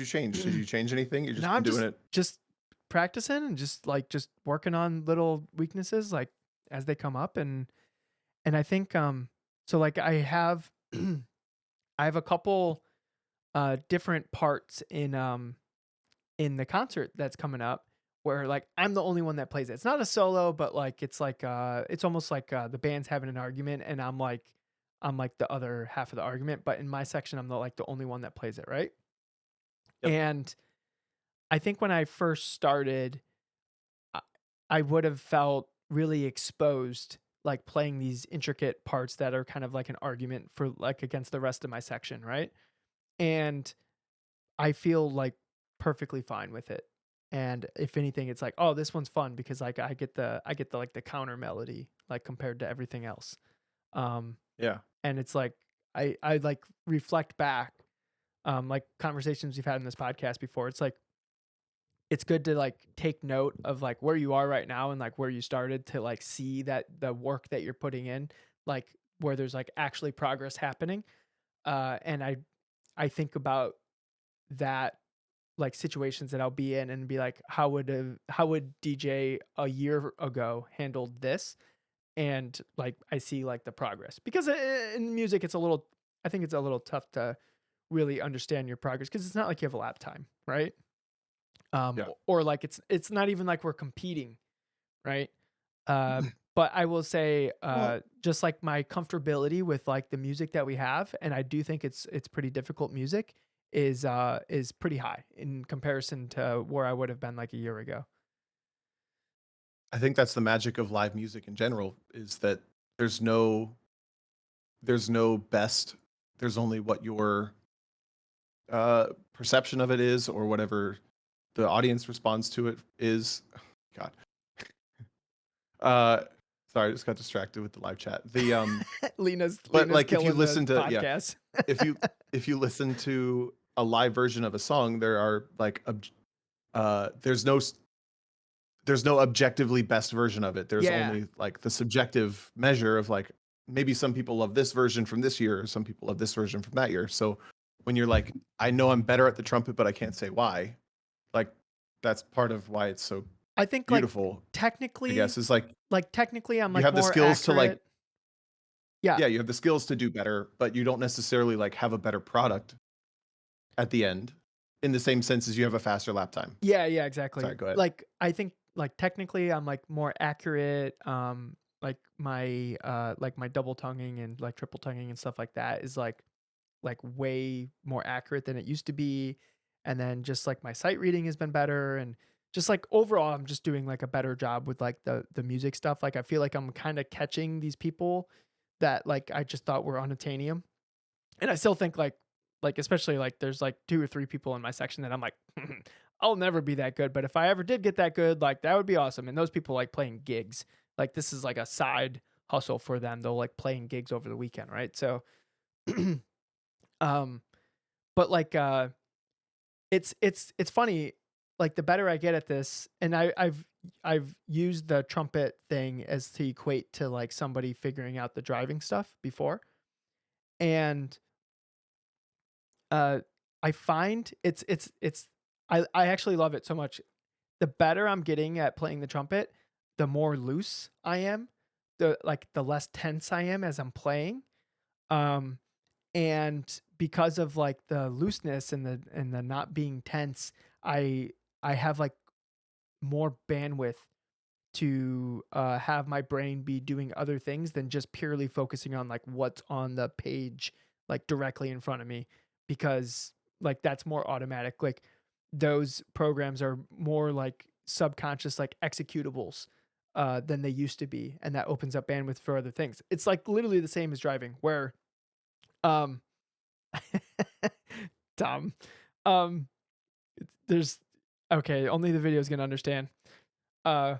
change? Did you change anything? You're just No, I'm doing it. just practicing and just working on little weaknesses like as they come up and I think so like I have a couple different parts in the concert that's coming up where like I'm the only one that plays it. It's not a solo, but like it's almost like the band's having an argument and I'm like the other half of the argument, but in my section I'm the only one that plays it, right? Yep. And I think when I first started, I, I would have felt really exposed like playing these intricate parts that are kind of like an argument for like against the rest of my section, right? And I feel like perfectly fine with it. And if anything, it's like, oh, this one's fun because like I get the like the counter melody like compared to everything else. Um Yeah. and it's like I like reflect back like conversations we've had in this podcast before. It's like it's good to like take note of like where you are right now and like where you started to like see that the work that you're putting in, like where there's like actually progress happening. And I think about that like situations that I'll be in and be like, how would DJ a year ago handled this? And like I see like the progress because in music it's a little, I think it's a little tough to really understand your progress because it's not like you have a lap time, right? Yeah. Or like it's not even like we're competing, right? Uh, but I will say, Well, just like my comfortability with like the music that we have, and I do think it's pretty difficult music, is pretty high in comparison to where I would have been like a year ago. I think that's the magic of live music in general is that there's no there's no best. There's only what your perception of it is or whatever the audience responds to it is. God. Uh sorry, I just got distracted with the live chat. Lena's But like if you killing the listen to podcast. if you if you listen to a live version of a song, there are like there's there's no objectively best version of it. There's Yeah. only like the subjective measure of like maybe some people love this version from this year, or some people love this version from that year. So when you're like, I know I'm better at the trumpet, but I can't say why, like that's part of why it's so I think beautiful, I technically, guess, is like like technically I'm you like have the more skills to like, accurate. Yeah. yeah, you have the skills to do better, but you don't necessarily like have a better product at the end in the same sense as you have a faster lap time. Yeah, yeah, exactly. Sorry, go ahead. Like I think like technically I'm like more accurate. Like my double tonguing and like triple tonguing and stuff like that is like way more accurate than it used to be. And then just like my sight reading has been better and just like overall I'm just doing like a better job with like the music stuff. Like I feel like I'm kind of catching these people that like I just thought were unattainium. And I still think like especially like there's like 2 or 3 people in my section that I'm like I'll never be that good, but if I ever did get that good, like that would be awesome. And those people like playing gigs. Like this is like a side hustle for them. They'll like playing gigs over the weekend, right? So um but like it's funny like the better I get at this and I've used the trumpet thing as to equate to like somebody figuring out the driving stuff before. And uh I find it's I actually love it so much. The better I'm getting at playing the trumpet, the more loose I am, the less tense I am as I'm playing. Um and because of like the looseness and the not being tense, I I have like more bandwidth to have my brain be doing other things than just purely focusing on like what's on the page like directly in front of me because like that's more automatic. Like those programs are more like subconscious like executables than they used to be, and that opens up bandwidth for other things. It's like literally the same as driving where um dumb. There's okay, only the video is gonna understand. Uh,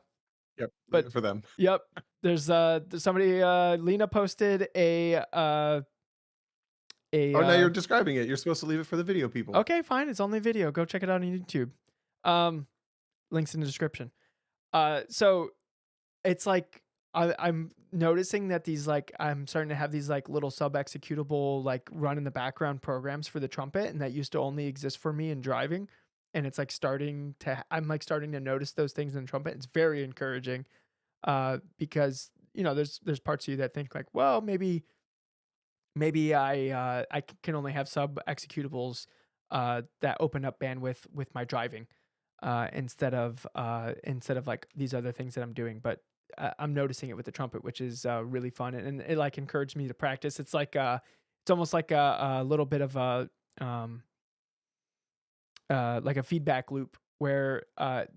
Yep, leave but it for them. yep, there's somebody. Lena posted a. Oh, now you're describing it. You're supposed to leave it for the video people. Okay, fine. It's only video. Go check it out on YouTube. Um, links in the description. So it's like I'm noticing that these like I'm starting to have these like little sub executable like run in the background programs for the trumpet, and that used to only exist for me in driving. And it's like I'm like starting to notice those things in the trumpet. It's very encouraging, because you know there's parts of you that think like, well, maybe I can only have sub executables that open up bandwidth with my driving. instead of like these other things that I'm doing. But I'm noticing it with the trumpet, which is really fun, and it like encouraged me to practice. It's like it's almost like a little bit of a like a feedback loop where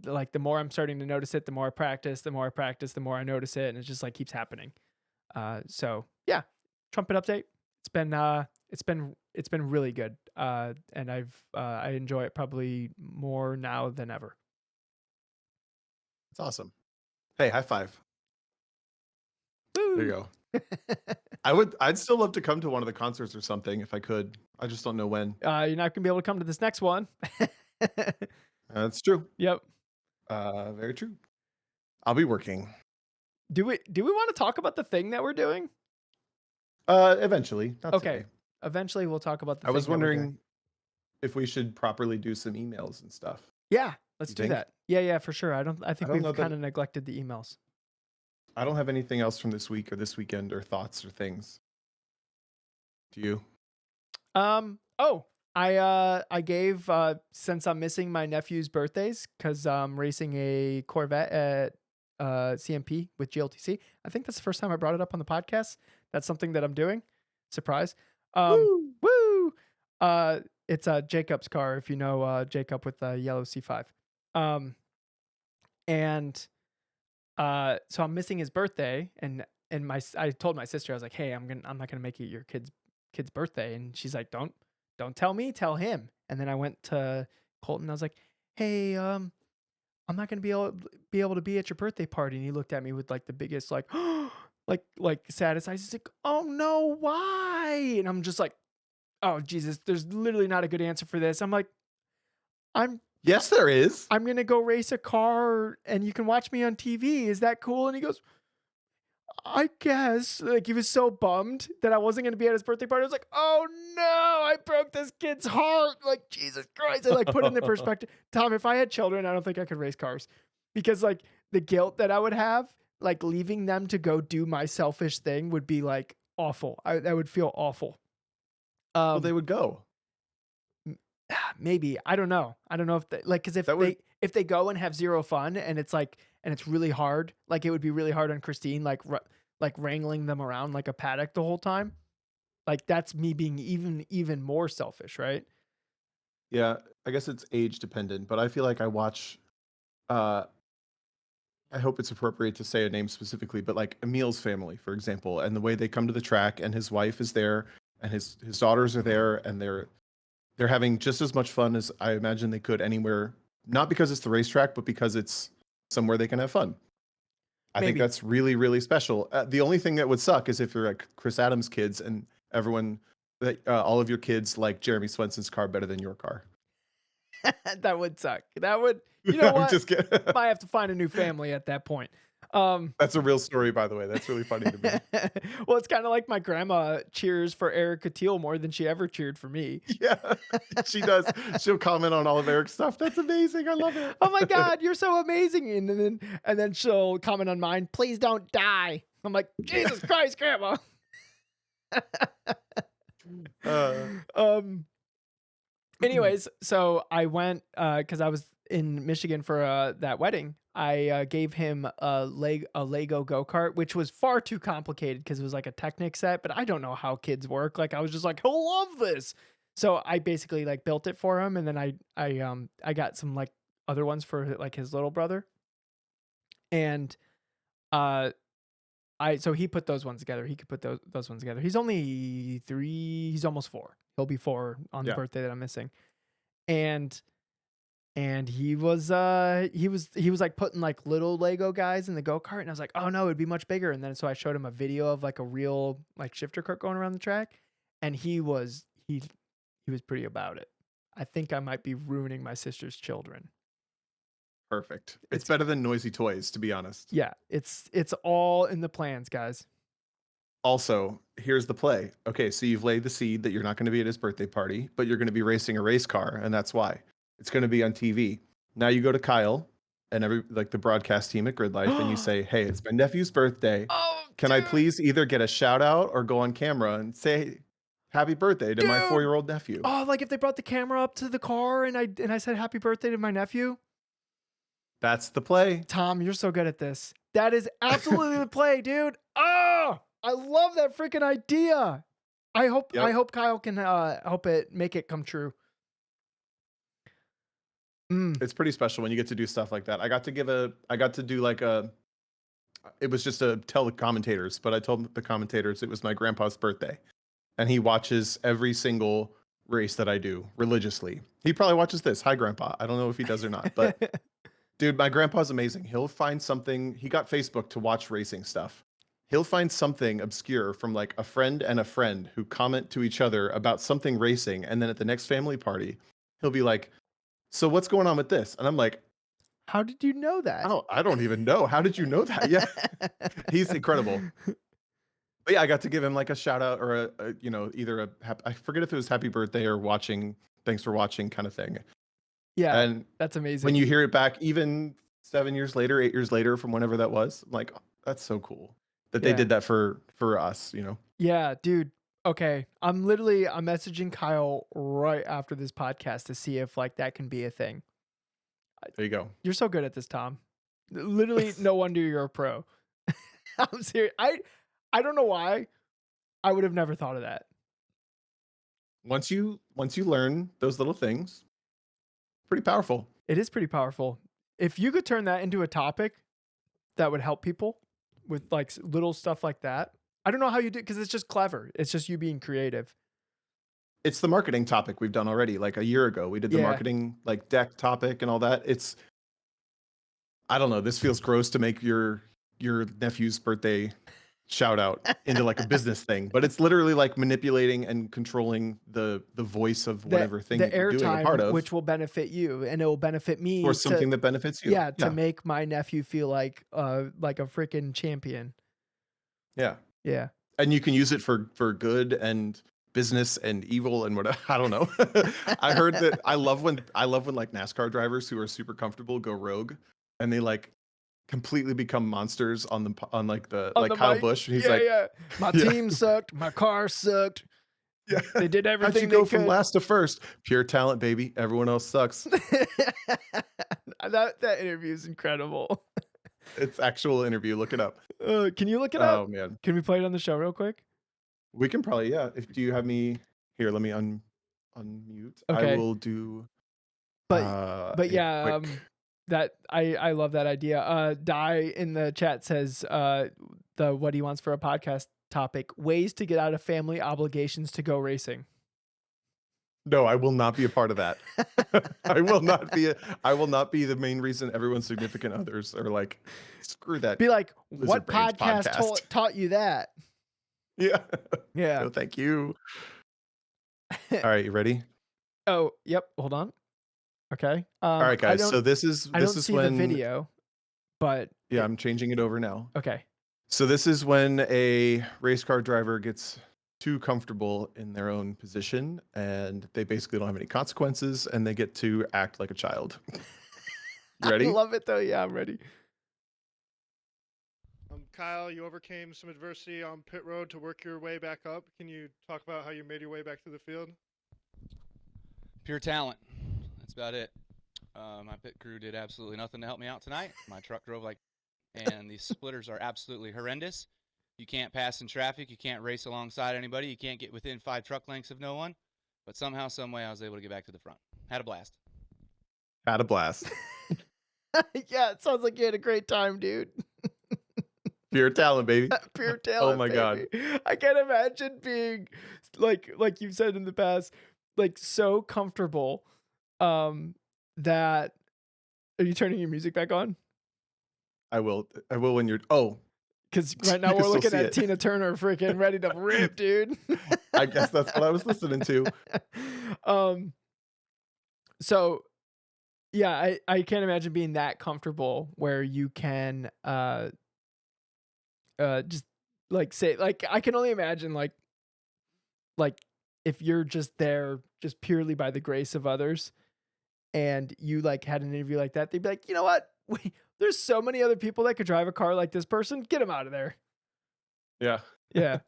like the more I'm starting to notice it, the more I practice, the more I practice, the more I notice it, and it just like keeps happening. So yeah, trumpet update. It's been really good. And I enjoy it probably more now than ever. It's awesome. Hey, high five. There you Woo! go. I'd still love to come to one of the concerts or something if I could. I just don't know when. You're not gonna be able to come to this next one. That's true. Yep. Very true. I'll be working. Do we want to talk about the thing that we're doing? Eventually. Not Okay. today. Eventually we'll talk about the I thing was that we're doing. wondering if we should properly do some emails and stuff. Yeah, let's You do think? that. Yeah, for sure. I think don't know we've that- kind of neglected the emails. I don't have anything else from this week or this weekend or thoughts or things. Do you? Oh, I gave since I'm missing my nephew's birthdays because I'm racing a Corvette at CMP with GLTC. I think that's the first time I brought it up on the podcast. That's something that I'm doing. Surprise. Woo! It's Jacob's car, if you know Jacob with the yellow C5. And so I'm missing his birthday, and I told my sister, I was like, hey, I'm not gonna make it your kid's birthday, and she's like, don't tell me, tell him. And then I went to Colton, I was like, hey, I'm not gonna be able to be at your birthday party. And he looked at me with like the biggest like like saddest eyes. He's like, oh no, why? And I'm just like, oh Jesus, there's literally not a good answer for this. I'm like, Yes, there is. I'm gonna go race a car and you can watch me on TV. Is that cool? And he goes, I guess. Like, he was so bummed that I wasn't gonna be at his birthday party. I was like, oh no, I broke this kid's heart. Like, Jesus Christ. I like put it in the perspective. Tom, if I had children, I don't think I could race cars. Because like the guilt that I would have, like leaving them to go do my selfish thing would be like awful. I would feel awful. Well, they would go. Maybe, I don't know if they, like, because if they go and have zero fun and it's like, and it's really hard, like it would be really hard on Christine, like wrangling them around like a paddock the whole time. Like that's me being even more selfish, right? Yeah, I guess it's age dependent, but I feel like I watch. I hope it's appropriate to say a name specifically, but like Emil's family, for example, and the way they come to the track, and his wife is there, and his daughters are there, and they're having just as much fun as I imagine they could anywhere. Not because it's the racetrack, but because it's somewhere they can have fun. I think Maybe. that's really, really special. The only thing that would suck is if you're like Chris Adams' kids and everyone, all of your kids like Jeremy Swenson's car better than your car. That would suck. That would, you know I'm what? just kidding. Might have to find a new family at that point. That's a real story, by the way. That's really funny to me. Well, it's kind of like my grandma cheers for Erica Teal more than she ever cheered for me. Yeah, she does. She'll comment on all of Eric's stuff. That's amazing. I love it. Oh my God, you're so amazing. And then she'll comment on mine, please don't die. I'm like, Jesus Christ, grandma. Anyways, so I went because I was in Michigan for that wedding. I gave him a Lego go-kart, which was far too complicated because it was like a Technic set, but I don't know how kids work. Like I was just like, he'll love this. So I basically like built it for him, and then I got some like other ones for like his little brother. And so he put those ones together. He could put those ones together. He's only 3, he's almost 4. He'll be 4 on the Yeah. birthday that I'm missing. And he was like putting like little Lego guys in the go-kart, and I was like, oh no, it'd be much bigger. And then so I showed him a video of like a real like shifter cart going around the track, and he was pretty about it. I think I might be ruining my sister's children. Perfect. It's better than noisy toys, to be honest. Yeah, it's all in the plans, guys. Also, here's the play. Okay, so you've laid the seed that you're not going to be at his birthday party, but you're going to be racing a race car, and that's why. It's going to be on TV. Now you go to Kyle and the broadcast team at Grid Life, and you say, "Hey, it's my nephew's birthday. Oh, Can I dude. please either get a shout out or go on camera and say happy birthday to my Dude. 4-year-old nephew?" Oh, like if they brought the camera up to the car and I said happy birthday to my nephew. That's the play. Tom, you're so good at this. That is absolutely the play, dude. Oh, I love that freaking idea. I Yep. hope Kyle can help it make it come true. Mm. It's pretty special when you get to do stuff like that. I got to do like it was just to tell the commentators, but I told the commentators it was my grandpa's birthday. And he watches every single race that I do religiously. He probably watches this. Hi, Grandpa. I don't know if he does or not, but dude, my grandpa's amazing. He'll find something. He got Facebook to watch racing stuff. He'll find something obscure from like a friend and a friend who comment to each other about something racing. And then at the next family party, he'll be like, so what's going on with this? And I'm like, How did you know that? I don't even know. How did you know that? Yeah. He's incredible. But yeah, I got to give him like a shout out or either I forget if it was happy birthday or thanks for watching kind of thing. Yeah, And that's amazing. when you hear it back, even 7 years later, 8 years later from whenever that was, I'm like, oh, that's so cool that they Yeah. did that for us, you know? Yeah, dude. Okay. I'm messaging Kyle right after this podcast to see if like that can be a thing. There you go. You're so good at this, Tom. Literally, no wonder you're a pro. I'm serious. I don't know why. I would have never thought of that. Once you learn those little things, pretty powerful. It is pretty powerful. If you could turn that into a topic that would help people with like little stuff like that. I don't know how you do, because it's just clever. It's just you being creative. It's the marketing topic we've done already. Like a year ago, we did the Yeah. marketing like deck topic and all that. It's I don't know. This feels gross to make your nephew's birthday shout out into like a business thing, but it's literally like manipulating and controlling the voice of whatever thing the that you're doing a airtime, part of which will benefit you, and it will benefit me for to, something that benefits you. yeah, to make my nephew feel like a freaking champion. Yeah. Yeah. And you can use it for good and business and evil and whatever. I don't know. I heard that I love when like NASCAR drivers who are super comfortable go rogue and they like completely become monsters on the Kyle mic? Busch. He's Yeah, like, yeah. My Yeah. team sucked. My car sucked. yeah. They did How'd everything you go they from could. last to first? Pure talent, baby. Everyone else sucks. that interview is incredible. It's actual interview. Look it up. Can you look it Oh up? man. Can we play it on the show real quick? We can probably, yeah. Do you have me here? Let me unmute. Okay. I will do But a yeah, quick- that I love that idea. Die in the chat says the what he wants for a podcast topic: ways to get out of family obligations to go racing. No, I will not be a part of that. I will not be the main reason everyone's significant others are like, screw that. Be like, Lizard what Brains podcast taught you that? Yeah. Yeah. No, thank you. All right, you ready? Oh, yep. Hold on. Okay. All right, guys. So this is I don't see when the video, but yeah, I'm changing it over now. okay. So this is when a race car driver gets too comfortable in their own position and they basically don't have any consequences and they get to act like a child. You ready? I love it though. Yeah, I'm ready. Kyle, you overcame some adversity on pit road to work your way back up. Can you talk about how you made your way back to the field? Pure talent. That's about it. My pit crew did absolutely nothing to help me out tonight. My truck drove like, and these splitters are absolutely horrendous. You can't pass in traffic. You can't race alongside anybody. You can't get within 5 truck lengths of no one. But somehow, some way, I was able to get back to the front. Had a blast. Had a blast. Yeah, it sounds like you had a great time, dude. Pure talent, baby. Pure talent. my God. baby. I can't imagine being like you've said in the past, like so comfortable that are you turning your music back on? I will when you're Because right now You we're can still looking see at it. Tina Turner freaking ready to rip, dude. I guess that's what I was listening to. So yeah, I can't imagine being that comfortable where you can just like say like I can only imagine like if you're just there just purely by the grace of others and you like had an interview like that, they'd be like, you know what? There's so many other people that could drive a car like this person. Get them out of there. Yeah. Yeah.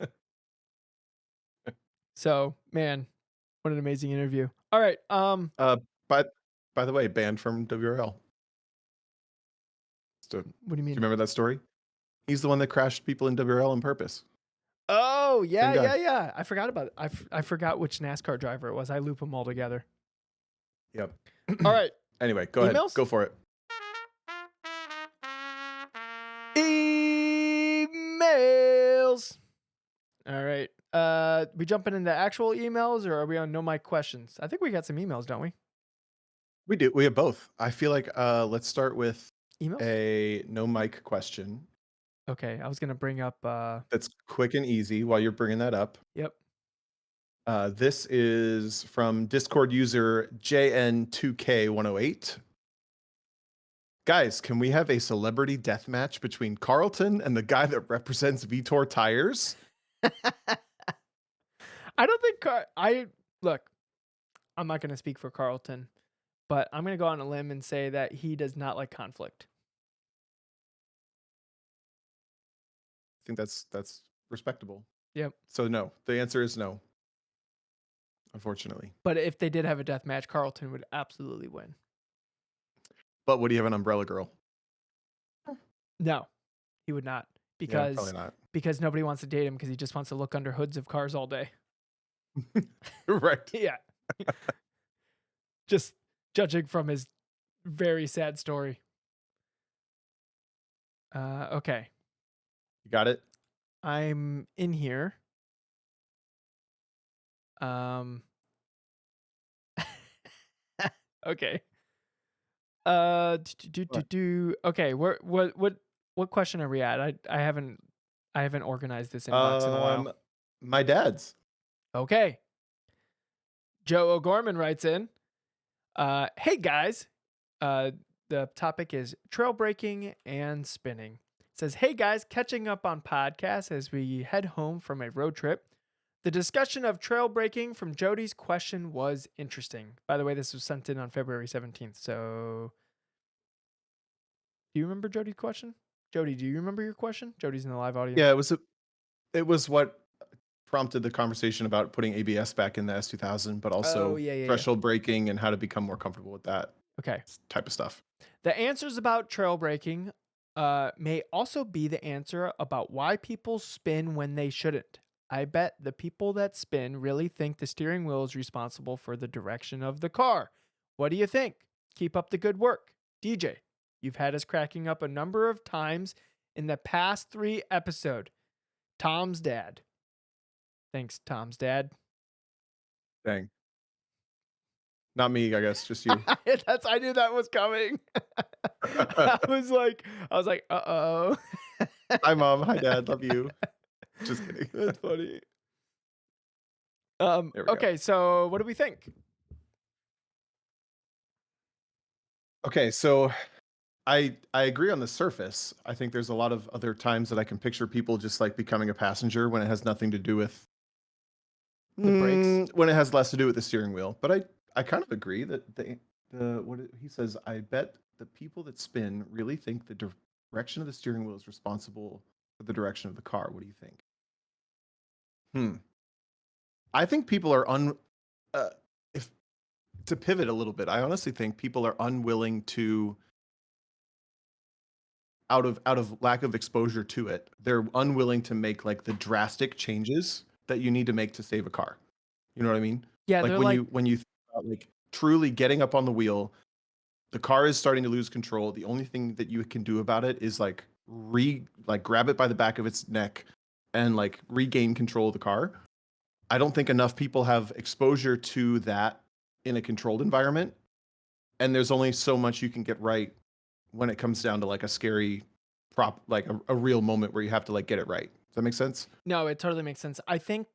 So, man, what an amazing interview. All right. By the way, banned from WRL. So, What do you do mean? you remember that story? He's the one that crashed people in WRL on purpose. Oh, yeah, guy. yeah, yeah. I forgot about it. I forgot which NASCAR driver it was. I loop them all together. Yep. All right. Anyway, go ahead. Emails? Go for it. Emails. All right. We jumping into actual emails, or are we on no mic questions? I think we got some emails, don't we? We do. We have both. I feel like let's start with Emails? a no mic question Okay, I was gonna bring up. that's quick and easy while you're bringing that up. Yep. This is from Discord user JN2K108. Guys, can we have a celebrity death match between Carlton and the guy that represents Vitor Tires? I don't think look. I'm not gonna speak for Carlton, but I'm gonna go on a limb and say that he does not like conflict. I think that's respectable. Yep. So no, the answer is no. Unfortunately. But if they did have a death match, Carlton would absolutely win. But would he have an umbrella girl? No, he would not, Yeah, because probably not. because nobody wants to date him because he just wants to look under hoods of cars all day. Right. Yeah. Just judging from his very sad story. Okay. You got it? I'm in here. Okay. Okay, what question are we at? I haven't organized this inbox in a while. My dad's. Okay. Joe O'Gorman writes in, hey guys, the topic is trail breaking and spinning. It says, hey guys, catching up on podcasts as we head home from a road trip. The discussion of trail breaking from Jody's question was interesting. By the way, this was sent in on February 17th. So, do you remember Jody's question? Jody, do you remember your question? Jody's in the live audience. Yeah, it was what prompted the conversation about putting ABS back in the S2000, but also threshold braking and how to become more comfortable with that Okay. type of stuff. The answers about trail braking may also be the answer about why people spin when they shouldn't. I bet the people that spin really think the steering wheel is responsible for the direction of the car. What do you think? Keep up the good work. DJ, you've had us cracking up a number of times in the past 3 episodes. Tom's dad. Thanks, Tom's dad. Dang. Not me, I guess, just you. I knew that was coming. I was like, uh-oh. Hi, Mom. Hi, Dad. Love you. Just kidding. That's funny. There we go. Okay, so what do we think? Okay, so I agree on the surface. I think there's a lot of other times that I can picture people just like becoming a passenger when it has nothing to do with The brakes? when it has less to do with the steering wheel. But I kind of agree that he says, I bet the people that spin really think the direction of the steering wheel is responsible for the direction of the car. What do you think? I think people are if to pivot a little bit, I honestly think people are unwilling to out of lack of exposure to it. They're unwilling to make like the drastic changes that you need to make to save a car. You know what I mean? Yeah, Like they're when you think about like truly getting up on the wheel, the car is starting to lose control. The only thing that you can do about it is like grab it by the back of its neck and like regain control of the car. I don't think enough people have exposure to that in a controlled environment. And there's only so much you can get right when it comes down to like a scary like a real moment where you have to like get it right. Does that make sense? No, it totally makes sense. I think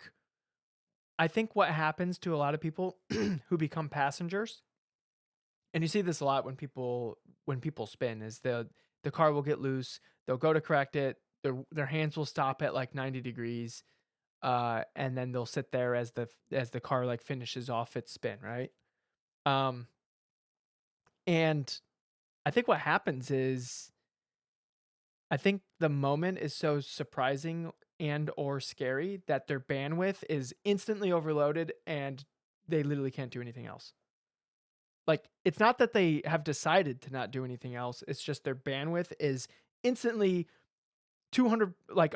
what happens to a lot of people who become passengers, and you see this a lot when people spin, is the car will get loose, they'll go to correct it, their hands will stop at like 90 degrees, and then they'll sit there as the car like finishes off its spin, right? And I think what happens is, I think the moment is so surprising and or scary that their bandwidth is instantly overloaded and they literally can't do anything else. like it's not that they have decided to not do anything else. It's just their bandwidth is instantly 200 like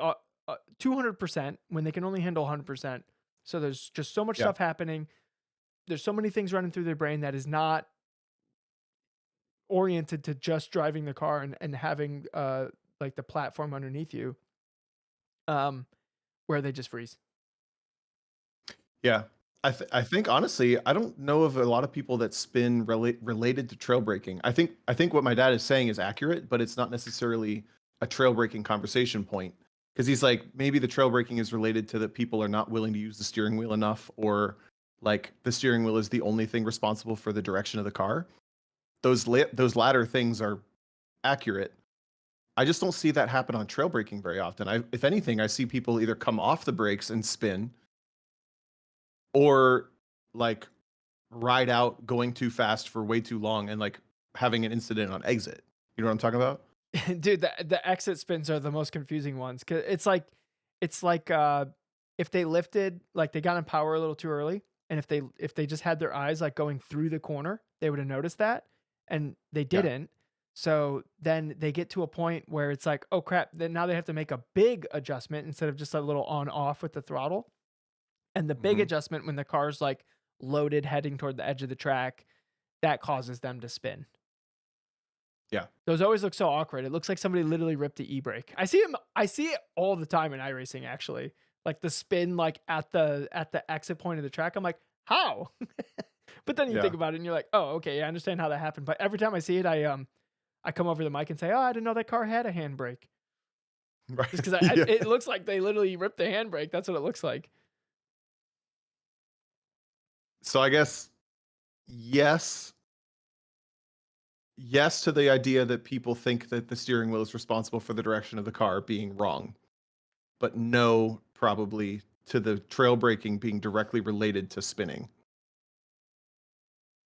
200% when they can only handle 100%. So there's just so much Yeah. stuff happening. There's so many things running through their brain that is not oriented to just driving the car and having like the platform underneath you where they just freeze. Yeah. I think honestly, I don't know of a lot of people that spin related to trail breaking. I think what my dad is saying is accurate, but it's not necessarily a trail breaking conversation point because he's like maybe the trail breaking is related to that people are not willing to use the steering wheel enough, or like the steering wheel is the only thing responsible for the direction of the car. Those latter things are accurate. I just don't see that happen on trail breaking very often. If anything, I see people either come off the brakes and spin, or like ride out going too fast for way too long and like having an incident on exit. You know what I'm talking about? Dude, the exit spins are the most confusing ones cuz it's like if they lifted, like they got in power a little too early, and if they just had their eyes like going through the corner, they would have noticed that, and they Yeah. didn't. So then they get to a point where it's like, "Oh crap, then now they have to make a big adjustment instead of just a little on off with the throttle." And the big Mhm. adjustment when the car's like loaded heading toward the edge of the track, that causes them to spin. Yeah. Those always look so awkward. It looks like somebody literally ripped the e-brake. I see it all the time in iRacing actually. Like the spin like at the exit point of the track. I'm like, "How?" But then you think Yeah. about it and you're like, "Oh, okay, I understand how that happened." But every time I see it, I come over the mic and say, "Oh, I didn't know that car had a handbrake." Right. Just cuz Yeah. it looks like they literally ripped the handbrake. That's what it looks like. So I guess yes, yes to the idea that people think that the steering wheel is responsible for the direction of the car being wrong, but no, probably to the trail braking being directly related to spinning.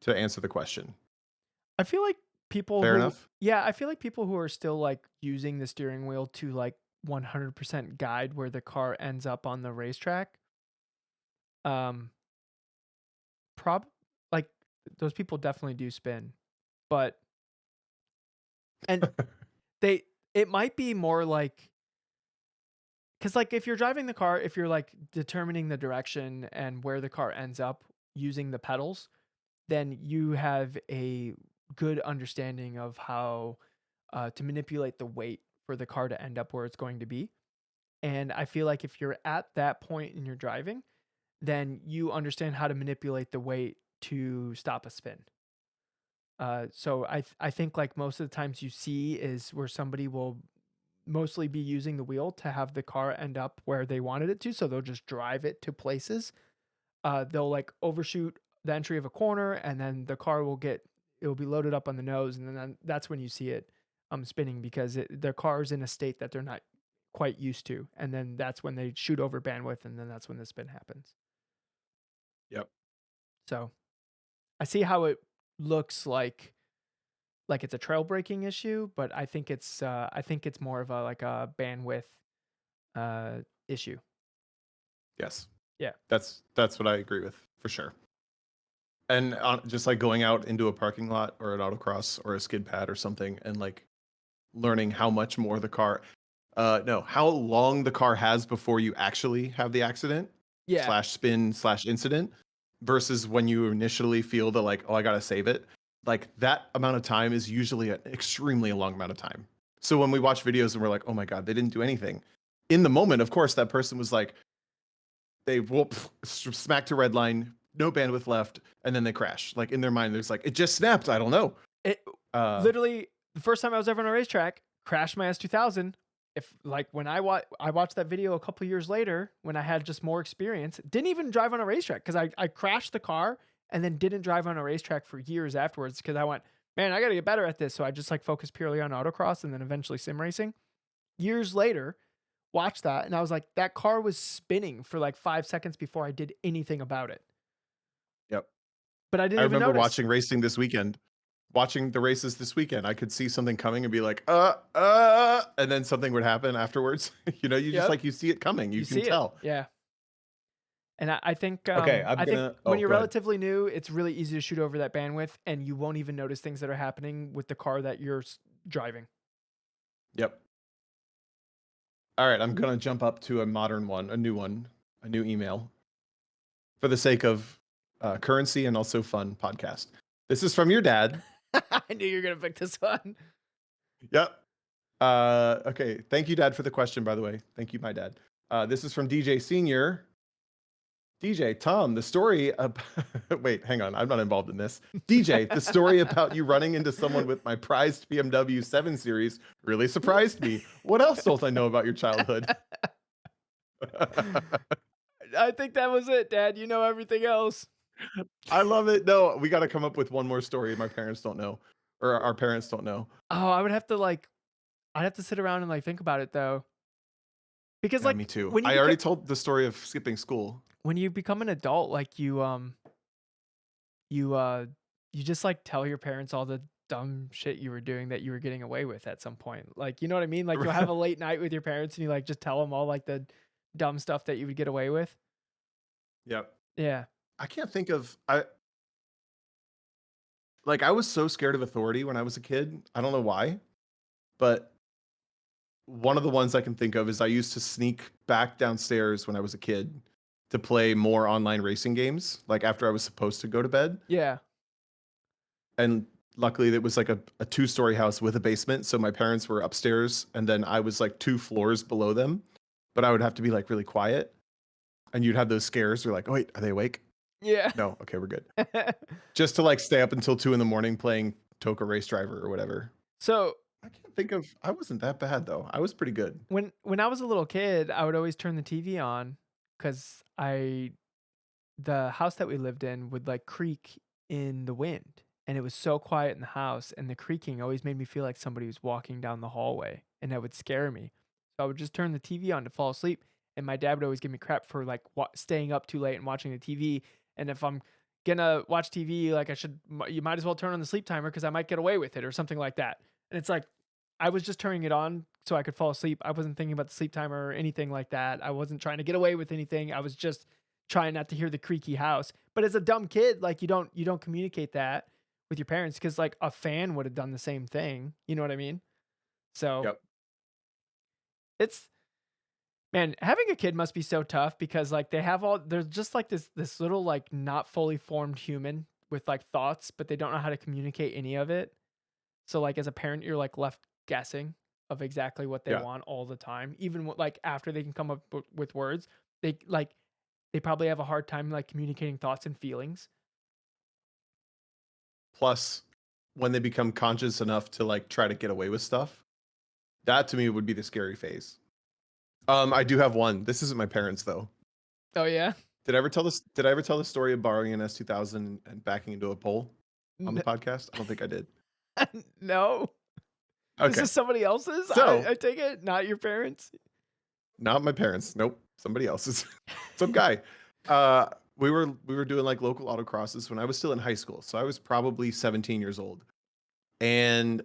To answer the question, I feel like people fair who enough. yeah, I feel like people who are still like using the steering wheel to like 100% guide where the car ends up on the racetrack. Um prob like those people definitely do spin. But and they it might be more like cuz like if you're driving the car, if you're like determining the direction and where the car ends up using the pedals, then you have a good understanding of how to manipulate the weight for the car to end up where it's going to be. And I feel like if you're at that point in your driving, then you understand how to manipulate the weight to stop a spin. So I think like most of the times you see is where somebody will mostly be using the wheel to have the car end up where they wanted it to. So they'll just drive it to places. They'll like overshoot the entry of a corner, and then the car will get it will be loaded up on the nose, and then that's when you see it spinning because their car is in a state that they're not quite used to, and then that's when they shoot over bandwidth, and then that's when the spin happens. Yep. So I see how it looks like it's a trail breaking issue, but I think it's more of a like a bandwidth issue. Yes. Yeah. That's what I agree with for sure. And just like going out into a parking lot or an autocross or a skid pad or something, and like learning how much more the car, no, how long the car has before you actually have the accident Yeah. slash spin slash incident, versus when you initially feel the like, oh, I gotta save it. Like that amount of time is usually an extremely long amount of time. So when we watch videos and we're like, oh my god, they didn't do anything. In the moment, of course, that person was like, they whoop, smack to red line, no bandwidth left, and then they crash. Like in their mind, there's like, it just snapped. I don't know. It literally the first time I was ever on a racetrack, crashed my S2000. If like when I watched that video a couple years later when I had just more experience, didn't even drive on a racetrack because I crashed the car and then didn't drive on a racetrack for years afterwards because I went, man, I got to get better at this. So I just like focused purely on autocross and then eventually sim racing. Years later, watched that and I was like, that car was spinning for like 5 seconds before I did anything about it. Yep. But I I didn't even remember notice. watching racing this weekend. Watching the races this weekend, I could see something coming and be like, and then something would happen afterwards. You know, you just Yep. like you see it coming. You can see tell. it. Yeah. And I think Okay, I'm I think gonna. when Oh, you're go ahead. relatively new, it's really easy to shoot over that bandwidth, and you won't even notice things that are happening with the car that you're driving. Yep. All right, I'm gonna jump up to a modern one, a new email, for the sake of currency and also fun podcast. This is from your dad. I knew you were gonna pick this one. Yep. Okay. Thank you, Dad, for the question. By the way, thank you, my dad. This is from DJ Senior. DJ Tom, the story of wait, hang on, I'm not involved in this. DJ, the story about you running into someone with my prized BMW 7 Series really surprised me. What else don't I know about your childhood? I think that was it, Dad. You know everything else. I love it. No, we got to come up with one more story my parents don't know, or our parents don't know. Oh, I would have to I'd have to sit around and think about it though, because Yeah, me too. when you I already told the story of skipping school. when you become an adult, you you just tell your parents all the dumb shit you were doing that you were getting away with at some point. Like, you know what I mean? Like you'll have a late night with your parents and you just tell them all the dumb stuff that you would get away with. Yep. Yeah. I can't think of I was so scared of authority when I was a kid. I don't know why, but one of the ones I can think of is I used to sneak back downstairs when I was a kid to play more online racing games, like after I was supposed to go to bed. Yeah. And luckily it was like a 2-story house with a basement. So my parents were upstairs and then I was 2 floors below them, but I would have to be really quiet. And you'd have those scares. You're like, oh, wait, are they awake? Yeah. No. Okay, we're good. Just to stay up until 2 a.m. playing Toka Race Driver or whatever. So I can't think of, I wasn't that bad though. I was pretty good. when I was a little kid, I would always turn the TV on because the house that we lived in would creak in the wind, and it was so quiet in the house, and the creaking always made me feel like somebody was walking down the hallway, and that would scare me. So I would just turn the TV on to fall asleep, and my dad would always give me crap for staying up too late and watching the TV. And if I'm gonna watch TV, you might as well turn on the sleep timer because I might get away with it or something like that. And it's I was just turning it on so I could fall asleep. I wasn't thinking about the sleep timer or anything like that. I wasn't trying to get away with anything. I was just trying not to hear the creaky house. But as a dumb kid, you don't communicate that with your parents because a fan would have done the same thing. You know what I mean? So Yep. it's man, having a kid must be so tough because they're just this little not fully formed human with thoughts, but they don't know how to communicate any of it. So as a parent, you're left guessing of exactly what they Yeah. want all the time. Even after they can come up with words, they they probably have a hard time communicating thoughts and feelings. Plus, when they become conscious enough to try to get away with stuff, that to me would be the scary phase. I do have one. This isn't my parents though. Oh yeah. Did I ever tell the story of borrowing an S2000 and backing into a pole on the podcast? I don't think I did. No. Okay. This is somebody else's? So- I take it, not your parents. Not my parents. Nope. Somebody else's. Some guy. We were doing local autocrosses when I was still in high school. So I was probably 17 years old. And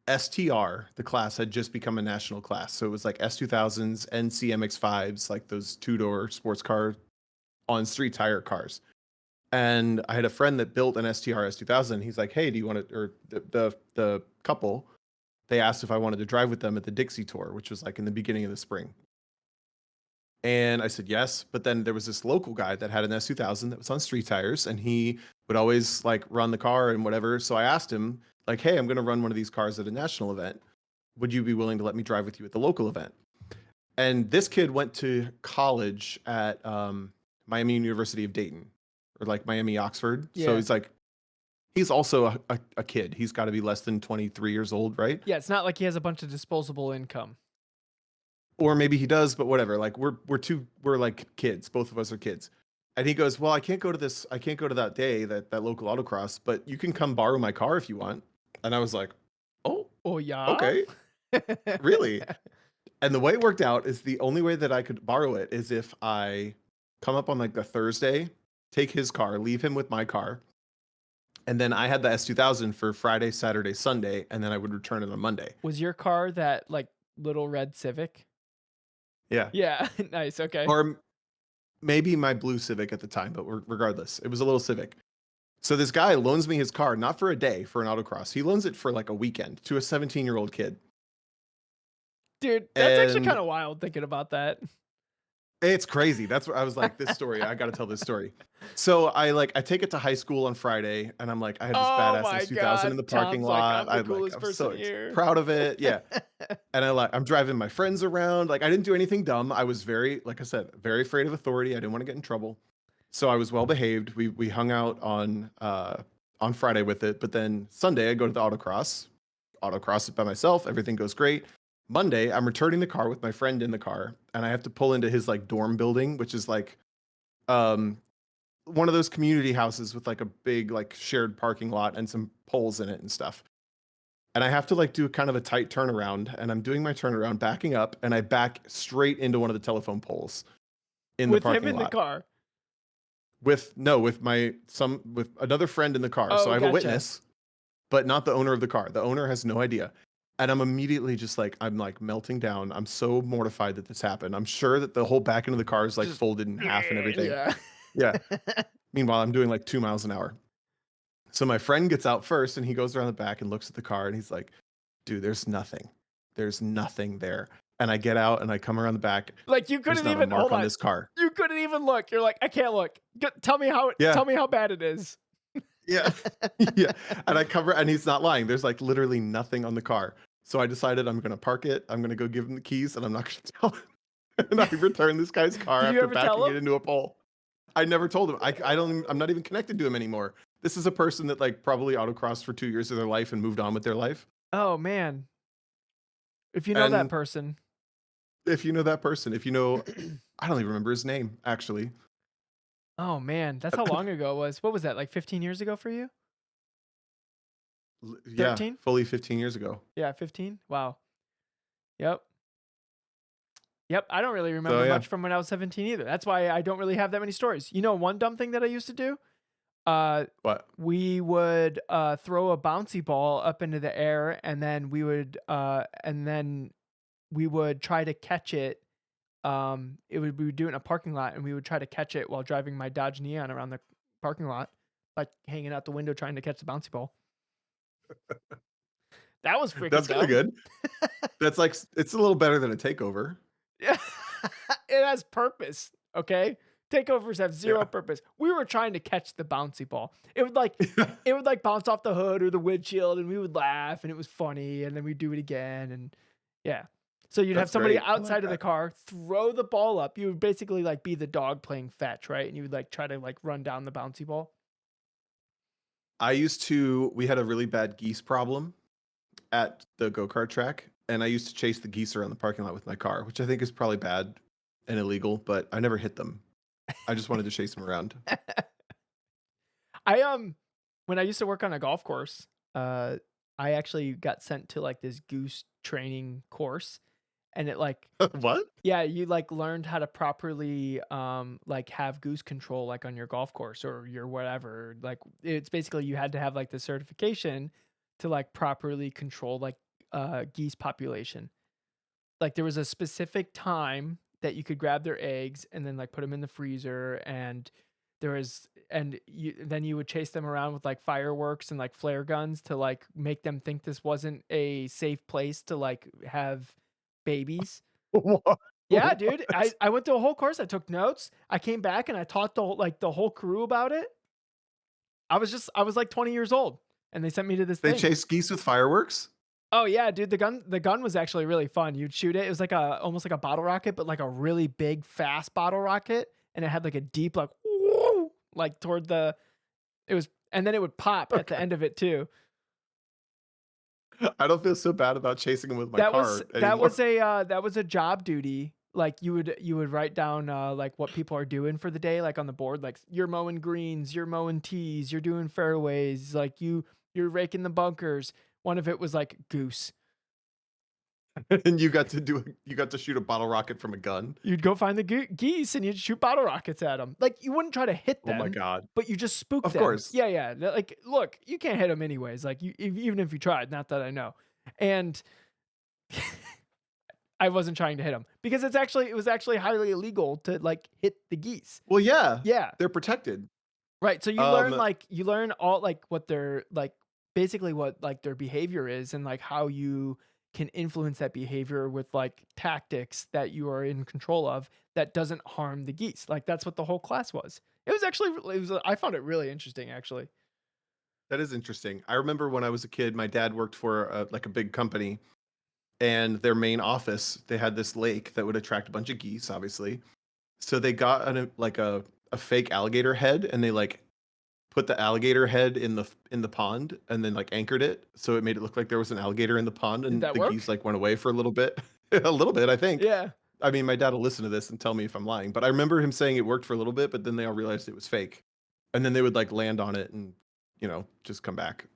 STR, the class, had just become a national class. So it was S2000s, NCMX5s, those 2-door sports car on street tire cars. And I had a friend that built an STR S2000. He's like, hey, do you want to, or the couple, they asked if I wanted to drive with them at the Dixie Tour, which was in the beginning of the spring. And I said yes, but then there was this local guy that had an S2000 that was on street tires, and he would always run the car and whatever. So I asked him hey, I'm going to run one of these cars at a national event. Would you be willing to let me drive with you at the local event? And this kid went to college at Miami University of Dayton, or Miami Oxford. Yeah. So he's also a kid. He's got to be less than 23 years old, right? Yeah, it's not like he has a bunch of disposable income. Or maybe he does, but whatever. We're kids. Both of us are kids. And he goes, well, I can't go to that day, that local autocross, but you can come borrow my car if you want. And I was like, oh, Oh yeah. okay, really? And the way it worked out is the only way that I could borrow it is if I come up on the Thursday, take his car, leave him with my car. And then I had the S2000 for Friday, Saturday, Sunday, and then I would return it on Monday. Was your car that little red Civic? Yeah. Yeah. Nice. Okay. Or maybe my blue Civic at the time, but regardless, it was a little Civic. So this guy loans me his car, not for a day for an autocross. He loans it for like a weekend to a 17-year-old kid. Dude, that's actually And kind of wild thinking about that. it's crazy. That's what I was like, this story, I got to tell this story. So I take it to high school on Friday, and I'm like, I have this Oh badass my S2000 in the God. parking Tom's like, lot. I'm the coolest I'm so person here. proud of it. Yeah. And I'm driving my friends around. Like, I didn't do anything dumb. I was very, like I said, very afraid of authority. I didn't want to get in trouble. So I was well behaved. We hung out on Friday with it, but then Sunday I go to the autocross it by myself. Everything goes great. Monday, I'm returning the car with my friend in the car, and I have to pull into his like dorm building, which is like one of those community houses with like a big like shared parking lot and some poles in it and stuff. And I have to like do kind of a tight turnaround, and I'm doing my turnaround, backing up, and I back straight into one of the telephone poles in the With parking him in lot. the car. With another friend in the car. Oh, So I have a gotcha. witness, but not the owner of the car. The owner has no idea. And I'm immediately just like, I'm like melting down. I'm so mortified that this happened. I'm sure that the whole back end of the car is like Just- folded in half and everything. Yeah. Yeah. Meanwhile, I'm doing like 2 miles an hour. So my friend gets out first, and he goes around the back and looks at the car, and he's like, dude, there's nothing. There's nothing there. And I get out and I come around the back. Like you There's couldn't not a even mark hold on on. this car. You couldn't even look. You're like, I can't look. Tell me how bad it is. Yeah. Yeah. And I cover, and he's not lying. There's like literally nothing on the car. So I decided I'm going to park it. I'm going to go give him the keys, and I'm not going to tell him. And I returned this guy's car Did you after ever tell backing him? it into a pole. I never told him. I'm not even connected to him anymore. This is a person that like probably autocrossed for 2 years of their life and moved on with their life. Oh man. If you know that And person. if you know that person, if you know, I don't even remember his name, actually. Oh man, that's how long ago it was. What was that? Like 15 years ago for you? Yeah, 13? fully 15 years ago. Yeah, 15. Wow. Yep. I don't really remember yeah. much from when I was 17 either. That's why I don't really have that many stories. You know, one dumb thing that I used to do? What? We would throw a bouncy ball up into the air, and then we would try to catch it. We would do it in a parking lot, and we would try to catch it while driving my Dodge Neon around the parking lot, like hanging out the window trying to catch the bouncy ball. That was freaking That's kind of dumb. good. That's like, it's a little better than a takeover. Yeah, it has purpose. Okay, takeovers have zero Yeah. purpose. We were trying to catch the bouncy ball. It would like bounce off the hood or the windshield, and we would laugh, and it was funny, and then we'd do it again, and yeah. So you'd have That's somebody great. I like outside of the that. car throw the ball up. You would basically like be the dog playing fetch, right? And you would like try to like run down the bouncy ball. We had a really bad geese problem at the go-kart track, and I used to chase the geese around the parking lot with my car, which I think is probably bad and illegal, but I never hit them. I just wanted to chase them around. When I used to work on a golf course, I actually got sent to like this goose training course, and it like What? yeah, you like learned how to properly like have goose control like on your golf course or your whatever. Like it's basically you had to have like the certification to like properly control like geese population. Like there was a specific time that you could grab their eggs and then like put them in the freezer, and then you would chase them around with like fireworks and like flare guns to like make them think this wasn't a safe place to like have babies. What? Yeah, dude. What? I went through a whole course. I took notes. I came back and I taught the whole crew about it. I was like 20 years old, and they sent me to this They thing. chase geese with fireworks? Oh yeah, dude. The gun was actually really fun. You'd shoot it. It was like almost like a bottle rocket, but like a really big, fast bottle rocket, and it had like a deep like woo, like toward the. It was, and then it would pop at the end of it too. I don't feel so bad about chasing them with my that car was anymore. that was a job duty. Like you would write down like what people are doing for the day, like on the board, like you're mowing greens, you're mowing tees, you're doing fairways, like you're raking the bunkers. One of it was like goose. And you got to shoot a bottle rocket from a gun. You'd go find the geese and you'd shoot bottle rockets at them. Like you wouldn't try to hit Oh them. my god. But you just spook Of them. course. Yeah. Like, look, you can't hit them anyways. Like, even if you tried, not that I know. And I wasn't trying to hit them because it was actually highly illegal to like hit the geese. Well, yeah, Yeah. they're protected. Right. So Um, you learn all like what their like basically what like their behavior is and like how you can influence that behavior with like tactics that you are in control of that doesn't harm the geese. Like that's what the whole class was. I found it really interesting actually. that is interesting. I remember when I was a kid, my dad worked for like a big company, and their main office, they had this lake that would attract a bunch of geese, obviously. So they got like a fake alligator head, and they like put the alligator head in the pond, and then like anchored it, so it made it look like there was an alligator in the pond, Did and that the work? geese like went away for a little bit. A little bit, I think. Yeah. I mean, my dad will listen to this and tell me if I'm lying, but I remember him saying it worked for a little bit, but then they all realized it was fake. And then they would like land on it and, just come back.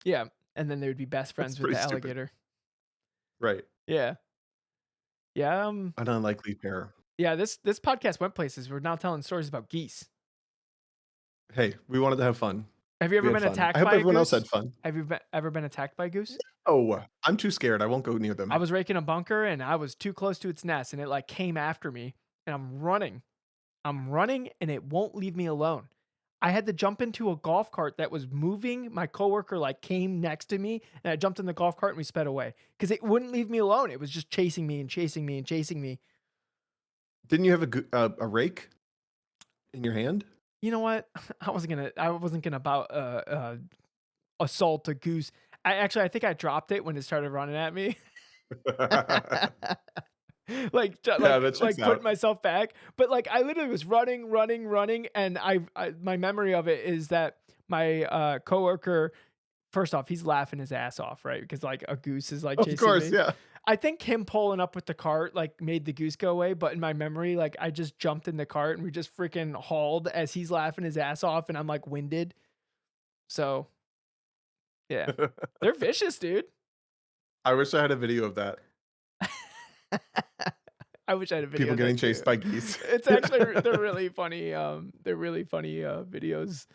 Yeah. And then they would be best That's friends with pretty the stupid. alligator. Right. Yeah. Yeah. An unlikely pair. Yeah. This podcast went places. We're now telling stories about geese. Hey, we wanted to have fun. Have you We ever had been fun. attacked I hope by a everyone else goose? had fun. Have you ever been attacked by a goose? Oh, I'm too scared. I won't go near them. I was raking a bunker and I was too close to its nest and it like came after me and I'm running. And it won't leave me alone. I had to jump into a golf cart that was moving. My coworker like came next to me and I jumped in the golf cart and we sped away because it wouldn't leave me alone. It was just chasing me and chasing me and chasing me. Didn't you have a rake in your hand? You know what? I wasn't gonna about assault a goose. I think I dropped it when it started running at me. that checks Putting out. myself back, but like I literally was running, and my memory of it is that my coworker, first off, he's laughing his ass off, right? Because like a goose is like Of chasing course, me. yeah. I think him pulling up with the cart like made the goose go away, but in my memory, like I just jumped in the cart and we just freaking hauled as he's laughing his ass off, and I'm like winded. So yeah, they're vicious, dude. I wish I had a video of that. I wish I had a video. People of that getting chased too. by geese. It's actually they're really funny. They're really funny videos.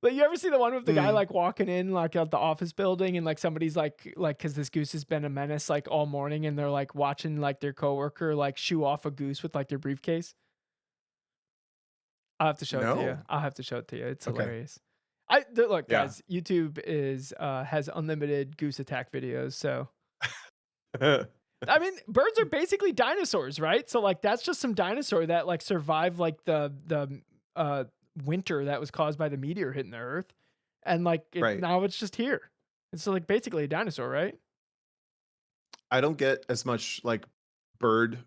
Like you ever see the one with the guy like walking in like at the office building and like somebody's like because this goose has been a menace like all morning and they're like watching like their coworker like shoo off a goose with like their briefcase. I'll have to show it to you. No. I'll have to show it to you. It's Okay. hilarious. Look, Yeah. guys. YouTube has unlimited goose attack videos, so. I mean, birds are basically dinosaurs, right? So like that's just some dinosaur that like survived like the winter that was caused by the meteor hitting the earth. And like Right. now it's just here. It's like basically a dinosaur, right? I don't get as much like bird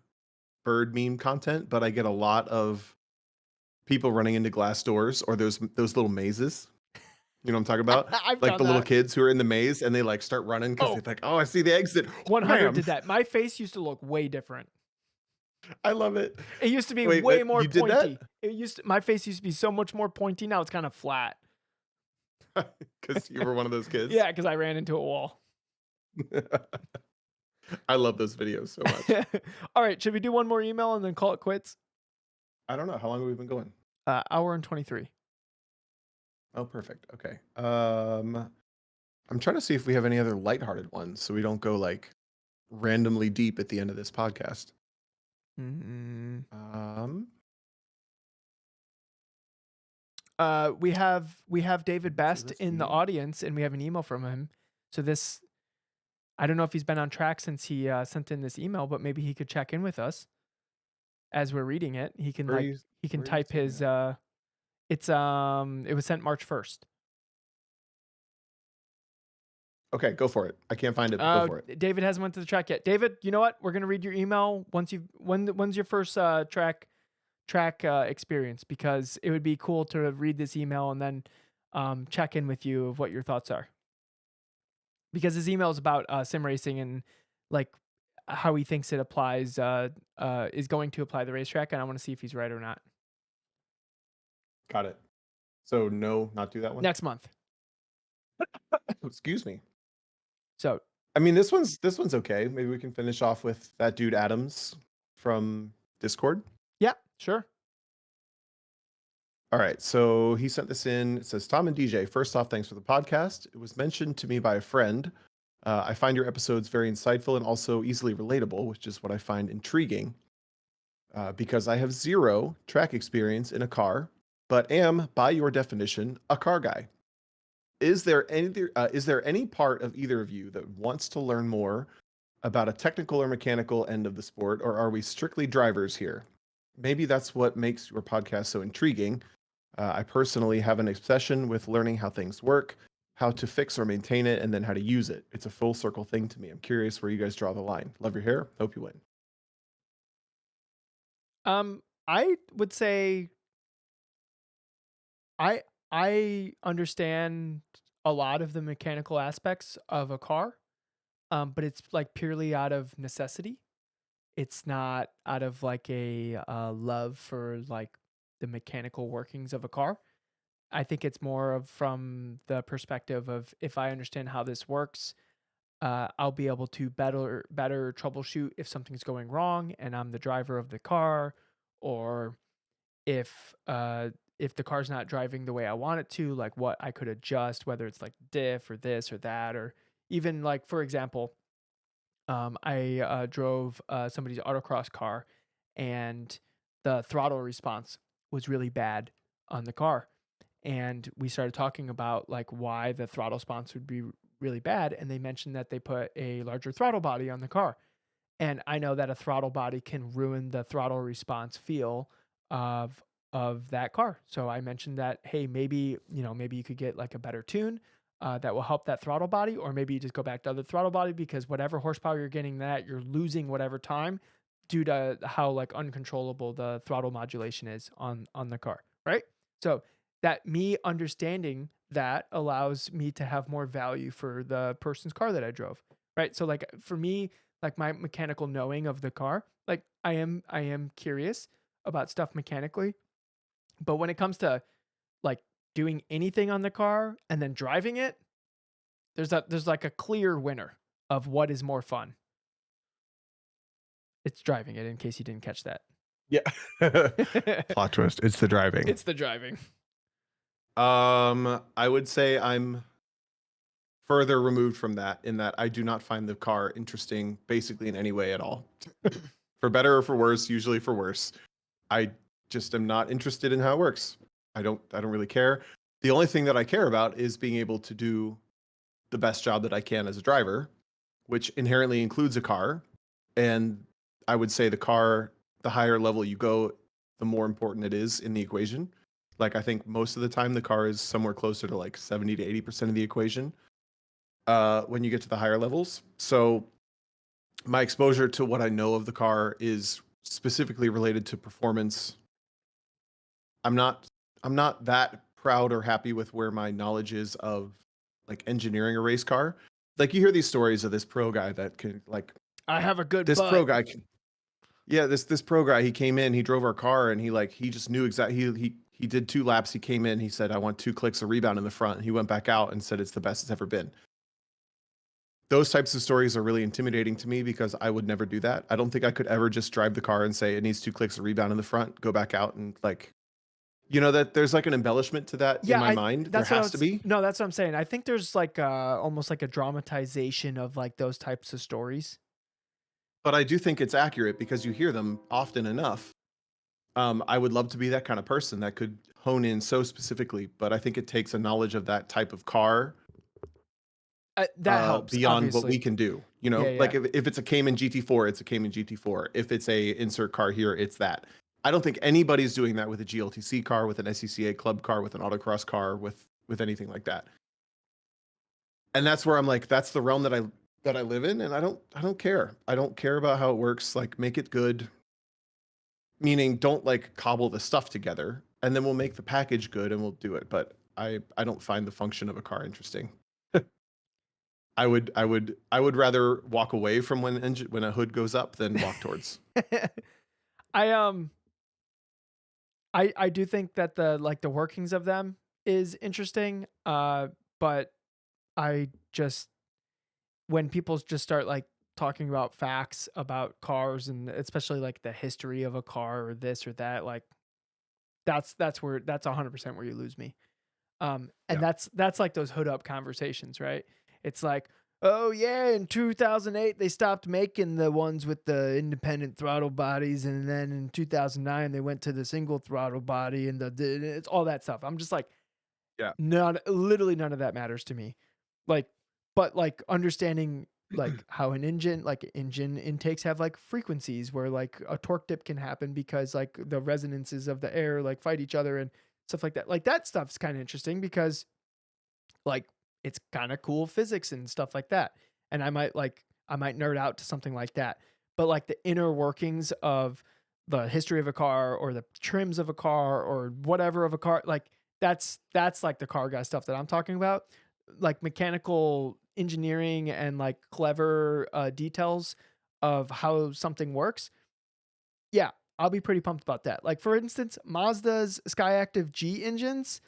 meme content, but I get a lot of people running into glass doors or those little mazes. You know what I'm talking about? I've Like done the little that. kids who are in the maze and they like start running because Oh. they're like, oh, I see the exit. 100 Bam! did that. My face used to look way different. I love it. It used to be Wait, way what? more You did that? pointy. My face used to be so much more pointy. Now it's kind of flat. Because you were one of those kids. Yeah, because I ran into a wall. I love those videos so much. All right, should we do one more email and then call it quits? I don't know. How long have we been going? Hour and 23. Oh, perfect. Okay. I'm trying to see if we have any other lighthearted ones so we don't go like randomly deep at the end of this podcast. We have David Best this in the email. audience, and we have an email from him. So this, I don't know if he's been on track since he sent in this email, but maybe he could check in with us as we're reading it. He can Where are like you- he can where are you type seeing his. that? It was sent March 1st. Okay, go for it. I can't find it. But go for it. David hasn't went to the track yet. David, you know what? We're gonna read your email when's your first track experience, because it would be cool to read this email and then check in with you of what your thoughts are. Because his email is about sim racing and like how he thinks it applies is going to apply the racetrack, and I want to see if he's right or not. Got it. So no, not do that one. Next month. Excuse me. So I mean, this one's okay. Maybe we can finish off with that dude Adams from Discord. yeah, sure. All right. So he sent this in. It says, Tom and DJ, first off, thanks for the podcast. It was mentioned to me by a friend I find your episodes very insightful and also easily relatable, which is what I find intriguing. Because I have zero track experience in a car, but am, by your definition, a car guy. Is there any part of either of you that wants to learn more about a technical or mechanical end of the sport, or are we strictly drivers here? Maybe that's what makes your podcast so intriguing. I personally have an obsession with learning how things work, how to fix or maintain it, and then how to use it. It's a full circle thing to me. I'm curious where you guys draw the line. Love your hair. Hope you win. I would say I understand a lot of the mechanical aspects of a car, but it's like purely out of necessity. It's not out of like a love for like the mechanical workings of a car. I think it's more of from the perspective of if I understand how this works, I'll be able to better troubleshoot if something's going wrong and I'm the driver of the car, or if if the car's not driving the way I want it to, like what I could adjust, whether it's like diff or this or that, or even like for example, I drove somebody's autocross car, and the throttle response was really bad on the car. And we started talking about like why the throttle response would be really bad, and they mentioned that they put a larger throttle body on the car. And I know that a throttle body can ruin the throttle response feel of that car. So I mentioned that, hey, maybe, maybe you could get like a better tune that will help that throttle body, or maybe you just go back to other throttle body, because whatever horsepower you're getting that, you're losing whatever time due to how like uncontrollable the throttle modulation is on the car, right? So that me understanding that allows me to have more value for the person's car that I drove, right? So like for me, like my mechanical knowing of the car, like I am curious about stuff mechanically, but when it comes to like doing anything on the car and then driving it, there's like a clear winner of what is more fun. It's driving it, in case you didn't catch that. Yeah. Plot twist. It's the driving. It's the driving. I would say I'm further removed from that in that I do not find the car interesting basically in any way at all. For better or for worse, usually for worse. I just am not interested in how it works. I don't really care. The only thing that I care about is being able to do the best job that I can as a driver, which inherently includes a car. And I would say the car, the higher level you go, the more important it is in the equation. Like I think most of the time the car is somewhere closer to like 70 to 80% of the equation when you get to the higher levels. So my exposure to what I know of the car is specifically related to performance. I'm not that proud or happy with where my knowledge is of like engineering a race car. Like you hear these stories of this pro guy that can like I have a good this butt. pro guy can, yeah, this pro guy, he came in, he drove our car, and he just knew exactly. He did 2 laps. He came in, he said, I want 2 clicks of rebound in the front. And he went back out and said it's the best it's ever been. Those types of stories are really intimidating to me because I would never do that. I don't think I could ever just drive the car and say it needs 2 clicks of rebound in the front, go back out and like, that there's like an embellishment to that in my mind. There has to be. No, that's what I'm saying. I think there's like almost like a dramatization of like those types of stories. But I do think it's accurate because you hear them often enough. I would love to be that kind of person that could hone in so specifically, but I think it takes a knowledge of that type of car That helps beyond obviously. what we can do. Yeah, Like yeah. if it's a Cayman GT4, it's a Cayman GT4. If it's a insert car here, it's that. I don't think anybody's doing that with a GLTC car, with an SCCA club car, with an autocross car, with anything like that. And that's where I'm like, that's the realm that I live in, and I don't care. I don't care about how it works. Like, make it good. Meaning, don't like cobble the stuff together, and then we'll make the package good and we'll do it. But I don't find the function of a car interesting. I would rather walk away from when a hood goes up than walk towards. I do think that the workings of them is interesting. But I just, when people just start like talking about facts about cars, and especially like the history of a car or this or that, like that's 100% where you lose me. And Yeah. that's like those hood up conversations, right? It's like, oh yeah, in 2008 they stopped making the ones with the independent throttle bodies, and then in 2009 they went to the single throttle body, and it's all that stuff. I'm just like, Yeah. literally none of that matters to me. Like, but like understanding like how an engine, like engine intakes have like frequencies where like a torque dip can happen because like the resonances of the air like fight each other and stuff like that. Like that stuff's kind of interesting because like it's kind of cool physics and stuff like that. And I might nerd out to something like that. But like the inner workings of the history of a car or the trims of a car or whatever of a car, like that's like the car guy stuff that I'm talking about. Like mechanical engineering and like clever details of how something works. Yeah, I'll be pretty pumped about that. Like for instance, Mazda's Skyactiv G engines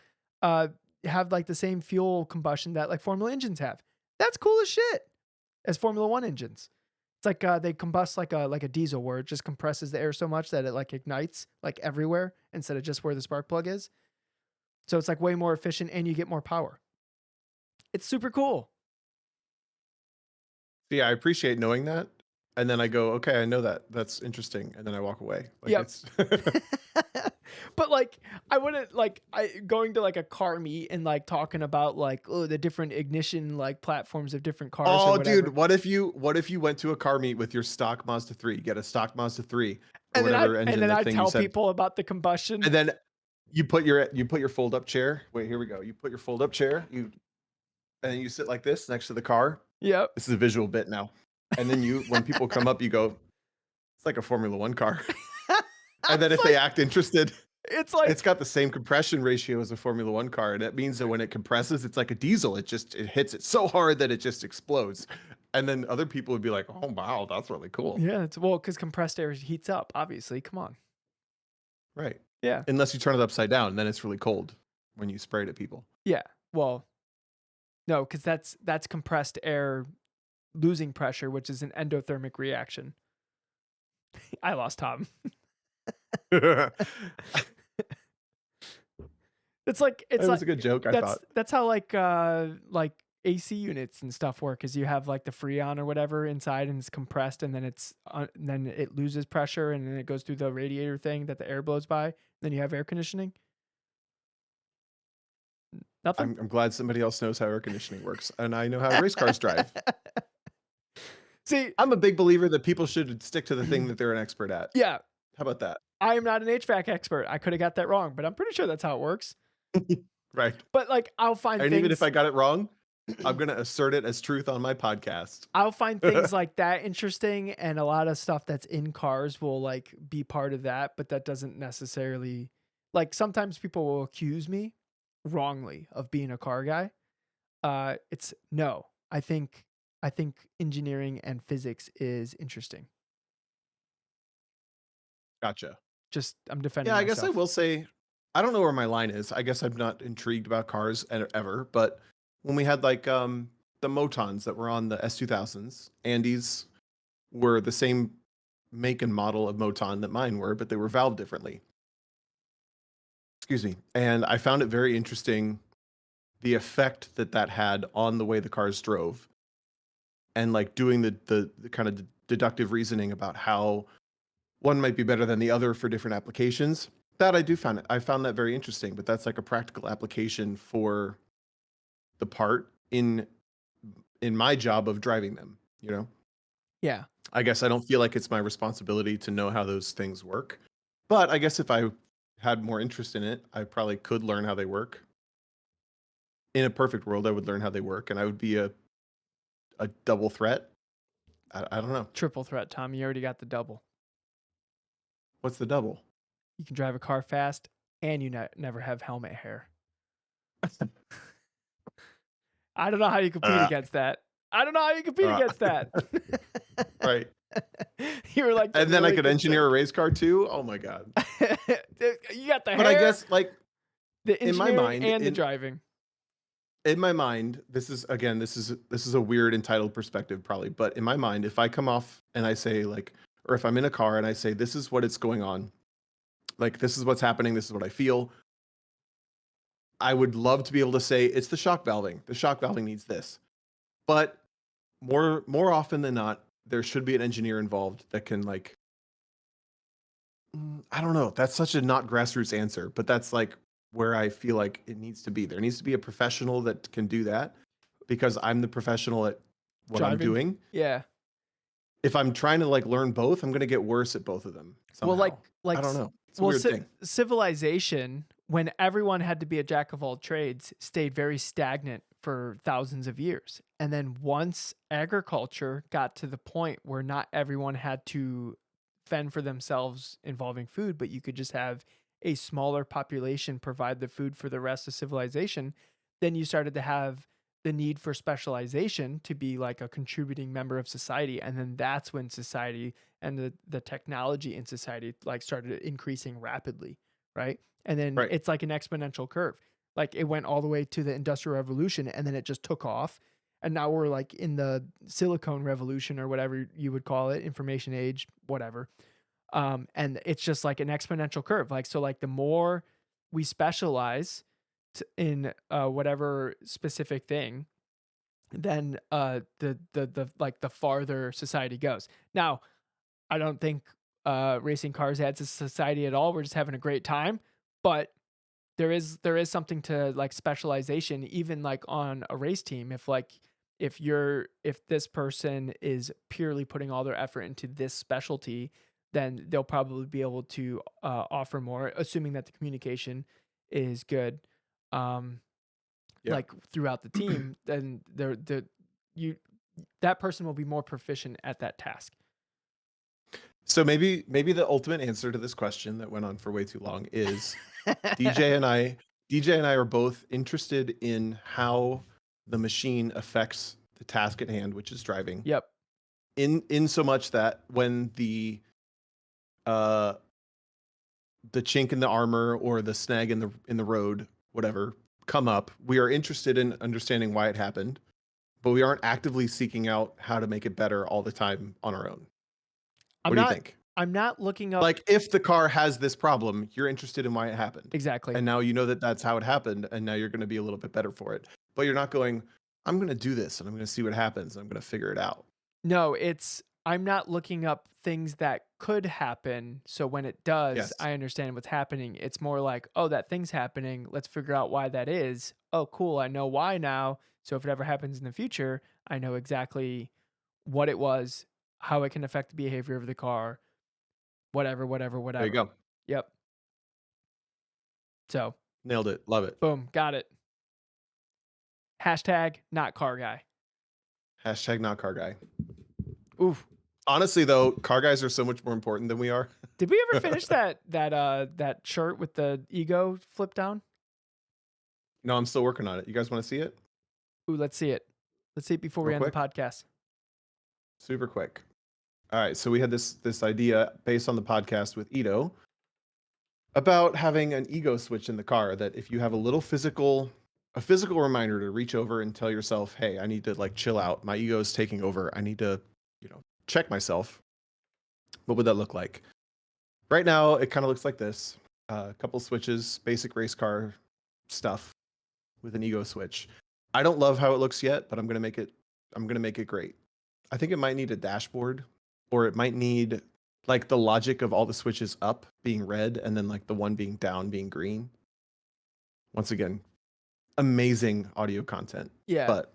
uh have like the same fuel combustion that like Formula engines have. That's cool as shit as Formula 1 engines. It's like they combust like a diesel where it just compresses the air so much that it like ignites like everywhere instead of just where the spark plug is. So it's like way more efficient and you get more power. It's super cool. Yeah, I appreciate knowing that. And then I go, okay, I know that. That's interesting. And then I walk away. Like Yep. it's But like I wouldn't like I going to like a car meet and like talking about like the different ignition like platforms of different cars or Oh, whatever. dude, what if you went to a car meet with your stock Mazda 3? You get a stock Mazda 3 or And then whatever engine that I thing you tell said. people about the combustion. And then you put your fold up chair. Wait, here we go. You put your fold up chair, and then you sit like this next to the car. Yep. This is a visual bit now. And then when people come up, you go, it's like a Formula 1 car. And then if they act interested, It's like it's got the same compression ratio as a Formula 1 car. And that means that when it compresses, it's like a diesel. It hits it so hard that it just explodes. And then other people would be like, oh wow, that's really cool. yeah, it's well because compressed air heats up. Obviously, come on. Right. Yeah, Unless you turn it upside down, then it's really cold when you spray it at people. yeah. Well, no, because that's compressed air losing pressure, which is an endothermic reaction. I lost Tom. It's like That was a good joke, I thought. that's how like AC units and stuff work. Is you have like the Freon or whatever inside and it's compressed and then then it loses pressure and then it goes through the radiator thing that the air blows by. Then you have air conditioning. Nothing. I'm glad somebody else knows how air conditioning works, and I know how race cars drive. See, I'm a big believer that people should stick to the thing that they're an expert at. yeah, How about that? I am not an HVAC expert. I could have got that wrong, but I'm pretty sure that's how it works. Right. But like, I'll find And things. even if I got it wrong, I'm going to assert it as truth on my podcast. I'll find things like that interesting, and a lot of stuff that's in cars will like be part of that, but that doesn't necessarily like sometimes people will accuse me wrongly of being a car guy. It's no. I think engineering and physics is interesting. Gotcha. Just I'm defending Yeah, I guess I myself. will say, I don't know where my line is. I guess I'm not intrigued about cars ever, but when we had like the Motons that were on the S2000s, Andes were the same make and model of Moton that mine were, but they were valved differently. Excuse me. And I found it very interesting the effect that had on the way the cars drove, and like doing the kind of deductive reasoning about how one might be better than the other for different applications. That I found that very interesting, but that's like a practical application for the part in my job of driving them, you know? Yeah. I guess I don't feel like it's my responsibility to know how those things work. But I guess if I had more interest in it, I probably could learn how they work. In a perfect world, I would learn how they work, and I would be a double threat. I don't know. Triple threat, Tom. You already got the double. What's the double? You can drive a car fast and you never have helmet hair. I don't know how you compete against that. I don't know how you compete against that. Right. You were like, And then I could engineer a race car too. Oh my god. You got the hair, But I guess like the in my engineering mind, and the driving. in my mind, this is a weird entitled perspective probably, but in my mind, if I come off and I say like, or if I'm in a car and I say this is what it's going on, like this is what's happening, this is what I feel, I would love to be able to say it's the shock valving. The shock valving needs this. But more often than not, there should be an engineer involved that can like I don't know. That's such a not grassroots answer, but that's like where I feel like it needs to be. There needs to be a professional that can do that because I'm the professional at what I'm Driving? doing. Yeah. If I'm trying to like learn both, I'm going to get worse at both of them somehow. Well, like I don't know. It's a well, weird thing. civilization, when everyone had to be a jack of all trades, stayed very stagnant for thousands of years. And then once agriculture got to the point where not everyone had to fend for themselves involving food, but you could just have a smaller population provide the food for the rest of civilization, then you started to have the need for specialization to be like a contributing member of society. And then that's when society and the technology in society like started increasing rapidly, right? And then Right. it's like an exponential curve. Like it went all the way to the industrial revolution and then it just took off. And now we're like in the silicone revolution or whatever you would call it, information age, whatever. And it's just like an exponential curve. Like so like the more we specialize in whatever specific thing, then the like the farther society goes. Now, I don't think racing cars adds to society at all. We're just having a great time, but there is something to like specialization, even like on a race team. If this person is purely putting all their effort into this specialty, then they'll probably be able to offer more, assuming that the communication is good. Um, Yeah. like throughout the team, then you that person will be more proficient at that task. So maybe the ultimate answer to this question that went on for way too long is DJ and I are both interested in how the machine affects the task at hand, which is driving. Yep. In so much that when the chink in the armor or the snag in the road, whatever, come up, we are interested in understanding why it happened, but we aren't actively seeking out how to make it better all the time on our own. What do you think? I'm not looking up Like if the car has this problem, you're interested in why it happened. exactly. And now you know that that's how it happened, and now you're going to be a little bit better for it. But you're not going, I'm going to do this, and I'm going to see what happens, and I'm going to figure it out. No, I'm not looking up things that could happen. So when it does, Yes. I understand what's happening. It's more like, oh, that thing's happening. Let's figure out why that is. Oh, cool. I know why now. So if it ever happens in the future, I know exactly what it was, how it can affect the behavior of the car, whatever. There you go. Yep. So Nailed it. Love it. boom, got it. Hashtag not car guy. Hashtag not car guy. Oof. Honestly, though, car guys are so much more important than we are. Did we ever finish that shirt with the ego flip down? No, I'm still working on it. You guys want to see it? Ooh, let's see it. Let's see it before we Real end the podcast. Super quick. All right, so we had this idea based on the podcast with Ito about having an ego switch in the car, that if you have a physical reminder to reach over and tell yourself, hey, I need to like chill out. My ego is taking over. I need to, check myself. What would that look like? Right now, it kind of looks like this. A couple switches, basic race car stuff with an ego switch. I don't love how it looks yet, but I'm gonna make it great. I think it might need a dashboard, or it might need like the logic of all the switches up being red and then like the one being down being green. Once again, amazing audio content. Yeah. But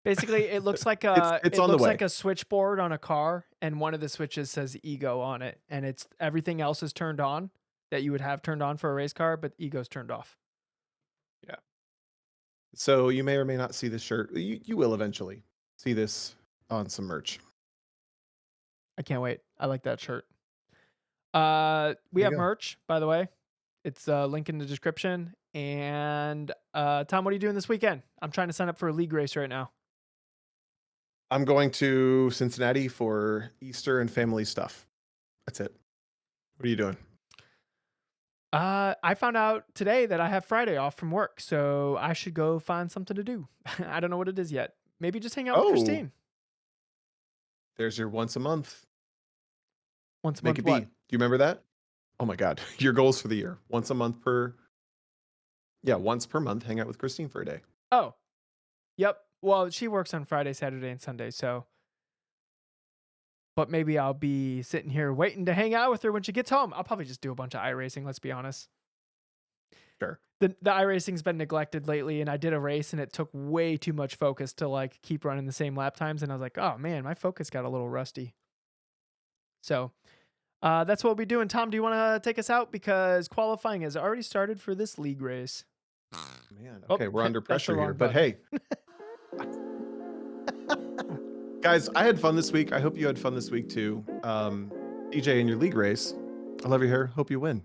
basically, it looks like it's on the way. like a switchboard on a car, and one of the switches says ego on it, and it's everything else is turned on that you would have turned on for a race car, but ego's turned off. Yeah. So you may or may not see this shirt. You will eventually see this on some merch. I can't wait. I like that shirt. We There you have go. merch, by the way. It's link in the description. And Tom, what are you doing this weekend? I'm trying to sign up for a league race right now. I'm going to Cincinnati for Easter and family stuff. That's it. What are you doing? I found out today that I have Friday off from work, so I should go find something to do. I don't know what it is yet. Maybe just hang out with Oh. Christine There's your once a month. once a Make month. it be. What? Do you remember that? Oh my God. Your goals for the year. Once per month, hang out with Christine for a day. Oh, yep. Well, she works on Friday, Saturday, and Sunday, so. But maybe I'll be sitting here waiting to hang out with her when she gets home. I'll probably just do a bunch of iRacing, let's be honest. Sure. The iRacing's been neglected lately, and I did a race and it took way too much focus to like keep running the same lap times, and I was like, oh man, my focus got a little rusty. So that's what we'll be doing. Tom, do you want to take us out? Because qualifying has already started for this league race. Man, Oh, okay, we're under that's the pressure here. wrong But hey, guys, I had fun this week. I hope you had fun this week too. DJ, in your league race, I love you here. Hope you win.